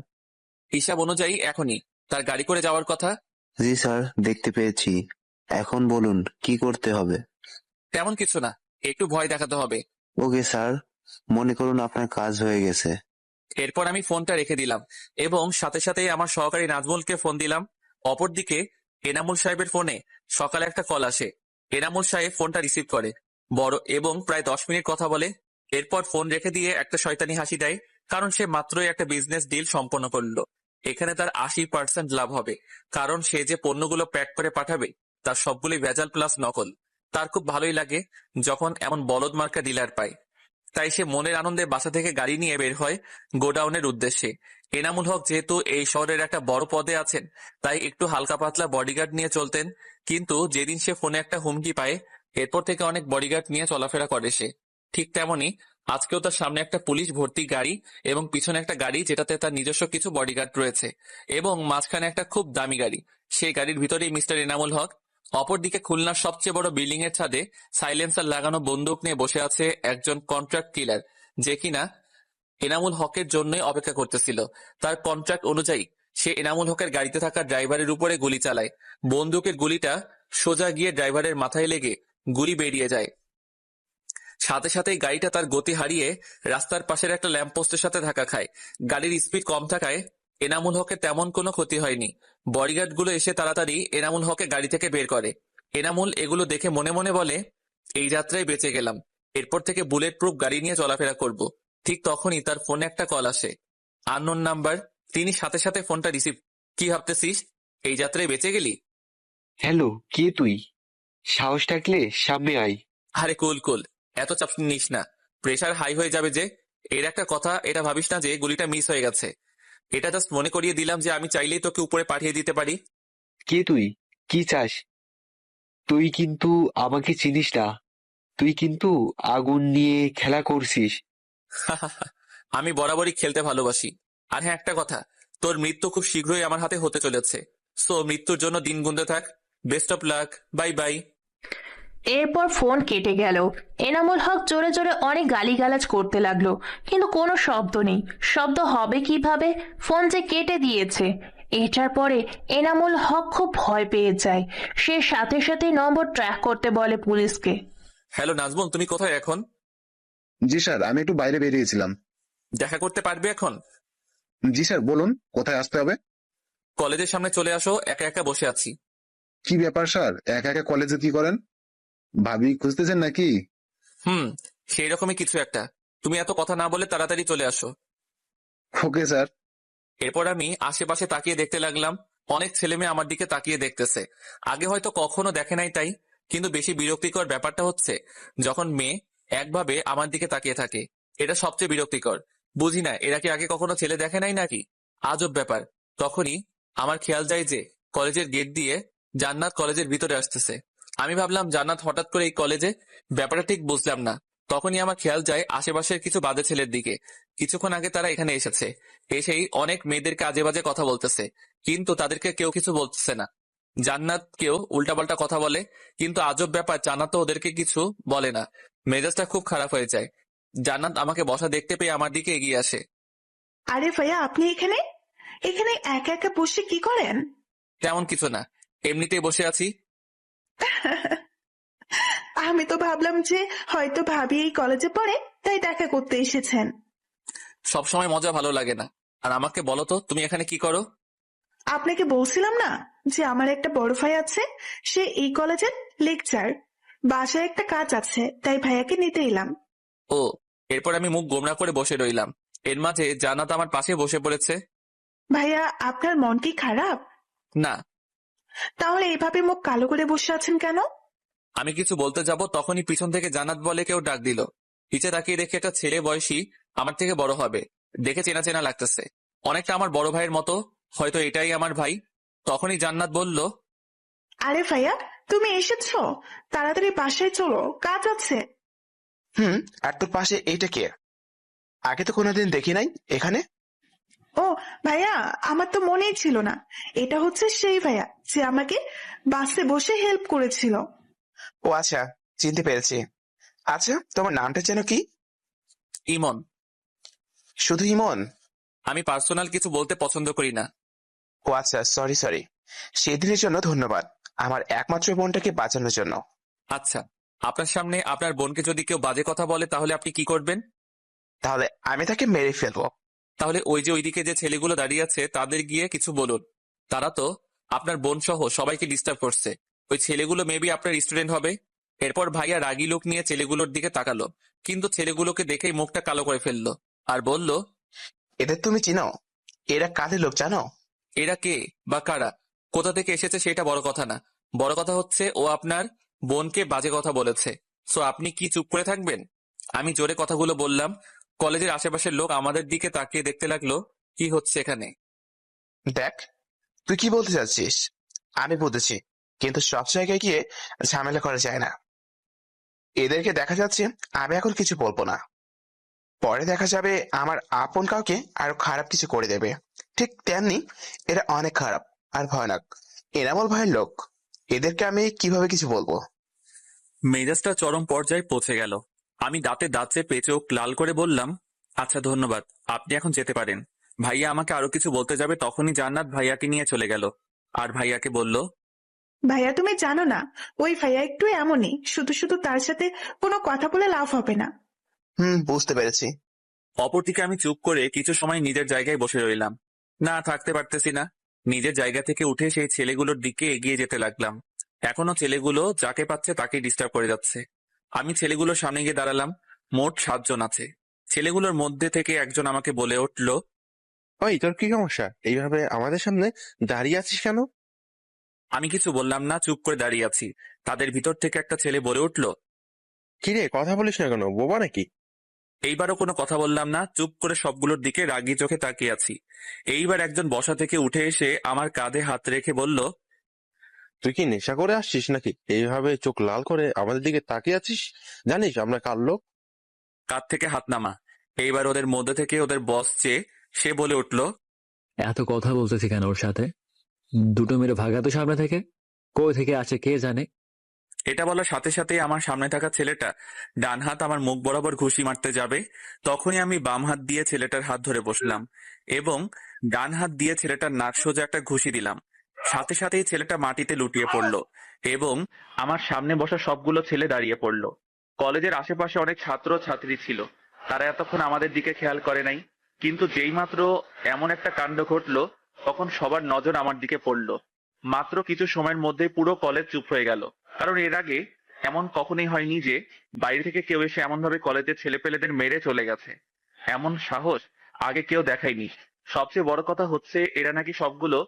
হিসাব অনুযায়ী এখনই তার গাড়ি করে যাওয়ার কথা। জি স্যার, দেখতে পেয়েছি। এখন বলুন কি করতে হবে? তেমন কিছু না, একটু ভয় দেখাতে হবে। ওকে স্যার, মনে করুন আপনার কাজ হয়ে গেছে। এরপর আমি ফোনটা রেখে দিলাম এবং সাথে সাথে আমার সহকারী নাজমুলকে ফোন দিলাম। অপরদিকে এনামুল সাহেবের ফোনে সকালে একটা কল আসে। এনামুল সাহেব ফোনটা রিসিভ করে বড় এবং প্রায় 10 মিনিট কথা বলে। এরপর ফোন রেখে দিয়ে একটা শয়তানি হাসি দেয়, কারণ সে মাত্রই একটা বিজনেস ডিল সম্পন্ন করলো। এখানে তার 80% লাভ হবে, কারণ সে যে পণ্যগুলো প্যাক করে পাঠাবে তার সবগুলোই ভেজাল প্লাস নকল। তার খুব ভালোই লাগে যখন এমন বলদ মার্কা ডিলার পায়। তাই সে মনের আনন্দে বাসা থেকে গাড়ি নিয়ে বের হয় গোডাউনের উদ্দেশ্যে। এনামুল হক যেহেতু এই শহরের একটা বড় পদে আছেন, তাই একটু হালকা পাতলা বডিগার্ড নিয়ে চলতেন। কিন্তু যেদিন সে ফোনে একটা হুমকি পায়, এরপর থেকে অনেক বডিগার্ড নিয়ে চলাফেরা করে সে। ঠিক তেমনি আজকেও তার সামনে একটা পুলিশ ভর্তি গাড়ি এবং পিছনে একটা গাড়ি যেটাতে তার নিজস্ব কিছু বডিগার্ড রয়েছে, এবং মাঝখানে একটা খুব দামি গাড়ি। সেই গাড়ির ভিতরেই মিস্টার এনামুল হক। অপরদিকে খুলনার সবচেয়ে বড় বিল্ডিং এর ছাদে সাইলেন্সার লাগানো বন্দুক নিয়ে বসে আছে একজন কন্ট্রাক্ট কিলার, যে কিনা এনামুল হকের জন্যই অপেক্ষা করতেছিল। তার কন্ট্রাক্ট অনুযায়ী সে এনামুল হকের গাড়িতে থাকা ড্রাইভারের উপরে গুলি চালায়। বন্দুকের গুলিটা সোজা গিয়ে ড্রাইভারের মাথায় লেগে গুলি বেরিয়ে যায়। সাথে সাথেই গাড়িটা তার গতি হারিয়ে রাস্তার পাশের একটা ল্যাম্পপোস্টের সাথে ধাক্কা খায়। গাড়ির স্পিড কম থাকায় এনামুল হকের তেমন কোনো ক্ষতি হয়নি। বডিগার্ড গুলো এসে তাড়াতাড়ি এনামুল হকে গাড়ি থেকে বের করে। এনামুল এগুলো দেখে মনে মনে বলে, এই যাত্রায় বেঁচে গেলাম, এরপর থেকে বুলেট প্রুফ গাড়ি নিয়ে চলাফেরা করব। ঠিক তখনই তার ফোনে একটা কল আসে, আননোন নাম্বার। তিনি সাথে সাথে ফোনটা রিসিভ। কি ভাবতেছিস, এই যাত্রায় বেঁচে গেলি? হ্যালো, কে তুই? সাহস থাকলে সামনে আয়। আরে কুল কুল, এত চাপ নিস না, প্রেশার হাই হয়ে যাবে যে। এর একটা কথা, এটা ভাবিস না যে গুলিটা মিস হয়ে গেছে। এটা জাস্ট মনে করিয়ে দিলাম যে আমি চাইলেই তোকে উপরে পাঠিয়ে দিতে পারি। কে তুই? কি চাস? তুই কিন্তু আমাকে চিনিস না। তুই কিন্তু আগুন নিয়ে খেলা করছিস। আমি বরাবরই খেলতে ভালোবাসি। আর হ্যাঁ, একটা কথা, তোর মৃত্যু খুব শীঘ্রই আমার হাতে হতে চলেছে। সো মৃত্যুর জন্য দিন গুনতে থাক। Best of luck, bye bye. এরপর ফোন কেটে গেল। এনামুল হক জোরে জোরে অনেক গালিগালাজ করতে লাগলো, কিন্তু কোনো শব্দ নেই। শব্দ হবে কিভাবে? ফোন যে কেটে দিয়েছে। এটার পরে এনামুল হক খুব ভয় পেয়ে যায়। সে সাথে সাথে নম্বর ট্র্যাক করতে বলে পুলিশকে। হ্যালো নাজমুল, তুমি কোথায় এখন? জি স্যার, আমি একটু বাইরে বেরিয়েছিলাম। দেখা করতে পারবে এখন? জি স্যার, বলুন কোথায় আসতে হবে? কলেজের সামনে চলে আসো, একা একা বসে আছি। কি ব্যাপার স্যার, একা একা কলেজে কি করেন? ভাবি খুঁজতেছেন নাকি? সেই রকমই কিছু একটা। তুমি এত কথা না বলে তাড়াতাড়ি চলে আসো। Okay sir. এরপর আমি আশেপাশে তাকিয়ে দেখতে লাগলাম। অনেক ছেলে মেয়ে আমার দিকে তাকিয়ে দেখতেছে। আগে হয়তো কখনো দেখে নাই তাই, কিন্তু বেশি বিরক্তিকর ব্যাপারটা হচ্ছে যখন মেয়ে একভাবে আমার দিকে তাকিয়ে থাকে। এটা সবচেয়ে বিরক্তিকর। বুঝি না এরা কি আগে কখনো ছেলে দেখে নাই নাকি। আজব ব্যাপার। তখনই আমার খেয়াল যায় যে কলেজের গেট দিয়ে জান্নাত কলেজের ভিতরে আসতেছে। আমি ভাবলাম জান্নাত হঠাৎ করে এই কলেজে, ব্যাপারটা ঠিক বুঝলাম না। তখনই আমার খেয়াল যায় আশেপাশের কিছু বাজে ছেলের দিকে। কিছুক্ষণ আগে তারা এখানে এসেছে, এসেই অনেক মেয়েদেরকে আজে বাজে কথা বলতেছে, কিন্তু তাদেরকে কেউ কিছু বলতেছে না। জান্নাত কেউ উল্টাপাল্টা কথা বলে, কিন্তু আজব ব্যাপার, জান্নাত তো ওদেরকে কিছু বলে না। মেজাজটা খুব খারাপ হয়ে যায়। জান্নাত আমাকে বসা দেখতে পেয়ে আমার দিকে এগিয়ে আসে। আরে ভাইয়া, আপনি এখানে এখানে একা একা বসে কি করেন? তেমন কিছু না, এমনিতেই বসে আছি। আমি তো ভাবলাম যে হয়তো ভাবি এই কলেজে পড়ে, তাই দেখা করতে এসেছেন। সবসময় মজা ভালো লাগে না। আর আমাকে বলো তো, তুমি এখানে কি করো? আপনাকে বলছিলাম না যে আমার একটা বড় ভাই আছে, সে এই কলেজের লেকচার। বাসায় একটা কাজ আছে, তাই ভাইয়াকে নিতে এলাম। ও। এরপর আমি মুখ গোমড়া করে বসে রইলাম। এর মাঝে জান্নাত আমার পাশে বসে পড়েছে। ভাইয়া, আপনার মন কি খারাপ? না। তাহলে এভাবে মুখ কালো করে বসে আছেন কেন? আমি কিছু বলতে যাব, তখনই পিছন থেকে জান্নাত বলে কেউ ডাক দিল। নিচে তাকিয়ে দেখে একটা ছেলে, বয়সী, আমার থেকে বড় হবে, দেখে চেনা চেনা লাগতেছে, অনেকটা আমার বড় ভাইয়ের মতো। হয়তো এটাই আমার ভাই। তখনই জান্নাত বলল, আরে ভাইয়া, তুমি এসেছো? তাড়াতাড়ি বাসায় চলো, কাজ আছে। আর তোর পাশে এইটা কে? আগে তো কোনোদিন দেখি নাই এখানে। ও ভাইয়া, আমার তো মনেই ছিল না। এটা হচ্ছে সেই ভাইয়া যে আমাকে বাসে বসে হেল্প করেছিল। ও আচ্ছা, চিনতে পেরেছি। আচ্ছা, তোমার নামটা যেন কি? ইমন। শুধু ইমন? আমি পার্সোনাল কিছু বলতে পছন্দ করি না। ও আচ্ছা, সরি সরি। সেদিনের জন্য ধন্যবাদ, আমার একমাত্র বোনটাকে বাঁচানোর জন্য। আচ্ছা, আপনার সামনে আপনার বোনকে যদি কেউ বাজে কথা বলে তাহলে আপনি কি করবেন? তাহলে আমি তাকে মেরে ফেলবো। তাহলে ওই যে ওইদিকে যে ছেলেগুলো দাঁড়িয়ে আছে তাদের গিয়ে কিছু বলুন। তারা তো আপনার বোন সহ সবাইকে ডিস্টার্ব করছে। ওই ছেলেগুলো মেবি আপনার স্টুডেন্ট হবে। এরপর ভাইয়া রাগী লোক নিয়ে ছেলেগুলোর দিকে তাকালো, কিন্তু ছেলেগুলোকে দেখেই মুখটা কালো করে ফেললো আর বলল, এদের তুমি চিনো? এরা কাদের লোক জানো? এরা কে বা কারা, কোথা থেকে এসেছে সেটা বড় কথা না, বড় কথা হচ্ছে ও আপনার বোনকে বাজে কথা বলেছে। সো আপনি কি চুপ করে থাকবেন? আমি জোরে কথাগুলো বললাম। কলেজের আশেপাশের লোক আমাদের দিকে তাকিয়ে দেখতে লাগলো কি হচ্ছে এখানে। দেখ, তুই কি বলতে চাচ্ছিস আমি বুঝেছি, কিন্তু সব জায়গায় গিয়ে ঝামেলা করা যায় না। এদেরকে দেখা যাচ্ছে, আমি এখন কিছু বলবো না। পরে দেখা যাবে আমার আপন কাউকে আরো খারাপ কিছু করে দেবে। ঠিক তেমনি এরা অনেক খারাপ আর ভয়ানক, এনামল ভাইয়ের লোক। এদেরকে আমি কিভাবে কিছু বলবো? মেজাজটা চরম পর্যায়ে পৌঁছে গেল। আমি দাঁতে দাঁত চেপে চোখ লাল করে বললাম, আচ্ছা ধন্যবাদ, আপনি এখন যেতে পারেন। ভাইয়া আমাকে আরো কিছু বলতে যাবে তখনই জান্নাত ভাইয়াকে নিয়ে চলে গেল আর ভাইয়াকে বলল, ভাইয়া তুমি জানো না, ওই ভাইয়া একটু এমনই, শুধু শুধু তার সাথে কোনো কথা বলে লাভ হবে না। বুঝতে পেরেছি। অপরদিকে আমি চুপ করে কিছু সময় নিজের জায়গায় বসে রইলাম। না থাকতে পারতেছি না। নিজের জায়গা থেকে উঠে সেই ছেলেগুলোর দিকে এগিয়ে যেতে লাগলাম। এখনো ছেলেগুলো যাকে পাচ্ছে তাকে ডিস্টার্ব করে যাচ্ছে। আমি ছেলেগুলোর সামনে গিয়ে দাঁড়ালাম। মোট 7 জন আছে। ছেলেগুলোর মধ্যে থেকে একজন আমাকে বলে উঠল, ওই তোর কি সমস্যা? এইভাবে আমাদের সামনে দাঁড়িয়ে আছিস কেন? আমি কিছু বললাম না, চুপ করে দাঁড়িয়ে আছি। তাদের ভিতর থেকে একটা ছেলে বলে উঠল, কিরে কথা বলিস না কেন, বোবা নাকি? এইবারও কোনো কথা বললাম না, চুপ করে সবগুলোর দিকে রাগী চোখে তাকিয়ে আছি। এইবার একজন বসা থেকে উঠে এসে আমার কাঁধে হাত রেখে বলল, তুই কি নেশা করে আসছিস নাকি? এইভাবে চোখ লাল করে আমাদের দিকে তাকিয়ে আছিস? জানিস আমরা কার লোক? কাঁধ থেকে হাত নামা। এইবার ওদের মধ্যে থেকে ওদের বস চেয়ে সে বলে উঠল, এত কথা বলতেছি কেন ওর সাথে? দুটো মেরে ভাগা তো সামনে থেকে, কই থেকে আসে কে জানে। এটা বলার সাথে সাথে আমার সামনে থাকা ছেলেটা ডান হাত আমার মুখ বরাবর ঘুষি মারতে যাবে, তখনই আমি বাম হাত দিয়ে ছেলেটার হাত ধরে বসলাম এবং ডান হাত দিয়ে ছেলেটার নাক সোজা একটা ঘুষি দিলাম। সাথে সাথেই ছেলেটা মাটিতে লুটিয়ে পড়ল এবং আমার সামনে বসা সবগুলো ছেলে দাঁড়িয়ে পড়ল। কলেজের আশেপাশে অনেক ছাত্র ছাত্রী ছিল, তারা এতক্ষণ আমাদের দিকে খেয়াল করে নাই, কিন্তু যেই মাত্র এমন একটা কাণ্ড ঘটলো তখন সবার নজর আমার দিকে পড়লো। মাত্র কিছু সময়ের মধ্যে পুরো কলেজ চুপ হয়ে গেল, কারণ এর আগে এমন কখনোই হয়নি যে বাইরে থেকে কেউ এসে এমন ভাবে কলেজের ছেলেপেলেদের মেরে চলে গেছে। এমন সাহস আগে কেউ দেখায়নি। সবচেয়ে বড় কথা হচ্ছে এরা নাকি সবগুলো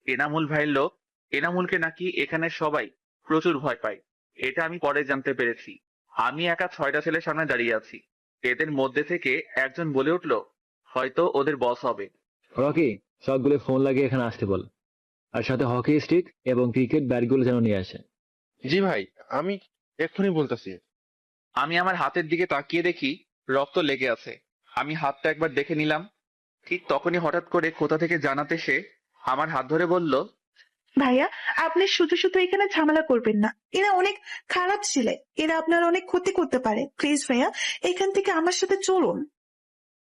এনামুল ভাইয়ের লোক। এনামুলকে নাকি এখানে সবাই প্রচুর ভয় পায়, এটা আমি পরে জানতে পেরেছি। আমি একা 6টা ছেলের সামনে দাঁড়িয়ে আছি। এদের মধ্যে থেকে একজন বলে উঠল, হয়তো ওদের বস হবে। রকি, সবগুলো ফোন লাগিয়ে এখানে আসতে বল, আর সাথে হকি স্টিক এবং ক্রিকেট ব্যাটগুলো যেন নিয়ে আসে। জি ভাই, আমি এক্ষুনি বলতেছি। আমি আমার হাতের দিকে তাকিয়ে দেখি রক্ত লেগে আছে। আমি হাতটা একবার দেখে নিলাম। ঠিক তখনই হঠাৎ করে কোথা থেকে জানাতে সে আমার হাত ধরে বলল, ভাইয়া আপনি শুধু শুধু এখানে ঝামেলা করবেন না, এরা অনেক খারাপ ছেলে, এরা আপনার অনেক ক্ষতি করতে পারে। প্লিজ ভাইয়া এখান থেকে আমার সাথে চলুন।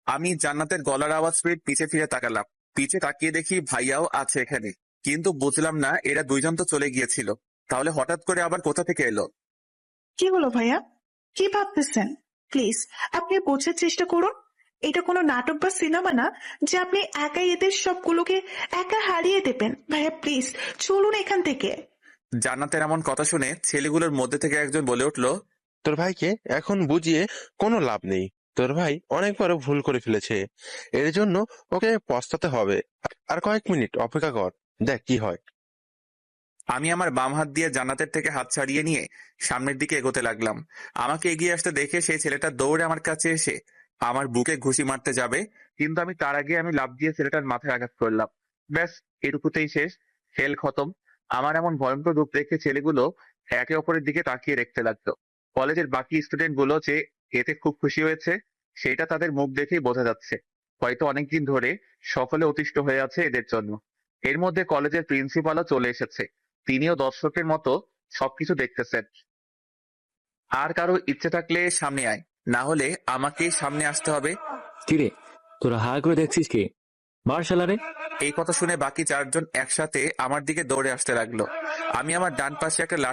আমি জান্নাতের গলার আওয়াজ পেয়ে পিছে ফিরে তাকালাম। পিছে তাকিয়ে দেখি ভাইয়াও আছে এখানে, কিন্তু বুঝলাম না এরা দুইজন তো চলে গিয়েছিল, তাহলে হঠাৎ করে আবার কোথা থেকে এলো? কি হলো ভাইয়া, কি ভাবতেছেন? প্লিজ আপনি বোঝার চেষ্টা করুন, এটা কোনো নাটক বা সিনেমা না যে আপনি একাই এদের সবগুলোকে একা হারিয়ে দেবেন। ভাইয়া প্লিজ চলুন এখান থেকে। জান্নাতের এমন কথা শুনে ছেলেগুলোর মধ্যে থেকে একজন বলে উঠল, তোর ভাইকে এখন বুঝিয়ে কোনো লাভ নেই। তোর ভাই অনেক বড় ভুল করে ফেলেছে, এর জন্য ওকে পস্তাতে হবে। আর কয়েক মিনিট অপেক্ষা কর, দেখ কি হয়। আমি আমার বাম হাত দিয়ে জান্নাতের থেকে হাত ছাড়িয়ে নিয়ে সামনের দিকে এগোতে লাগলাম। আমাকে এগিয়ে আসতে দেখে সেই ছেলেটা দৌড়ে আমার কাছে এসে আমার বুকে ঘুষি মারতে যাবে, কিন্তু আমি তার আগে আমি লাফ দিয়ে ছেলেটার মাথায় আঘাত করলাম। ব্যাস, এটুকুতেই শেষ, খেল খতম। আমার এমন ভয়ঙ্কর রূপ দেখে ছেলেগুলো একে অপরের দিকে তাকিয়ে দেখতে লাগলো। কলেজের বাকি স্টুডেন্ট গুলো যে এতে খুব খুশি হয়েছে সেটা তাদের মুখ দেখেই বোঝা যাচ্ছে। হয়তো অনেকদিন ধরে সকলে অতিষ্ঠ হয়ে আছে এদের জন্য। এর মধ্যে কলেজের প্রিন্সিপালও চলে এসেছে, তিনিও দর্শকের মতো সবকিছু দেখতেছেন। আর কারো ইচ্ছে থাকলে সামনে আয়, না হলে আমাকে সামনে আসতে হবে। কিরে, তোরা হা করে দেখছিস কি? মার শালারে। এই কথা শুনে বাকি চারজন একসাথে আমার দিকে দৌড়ে আসতে লাগলো। আমি আমার ডান পাশে একটা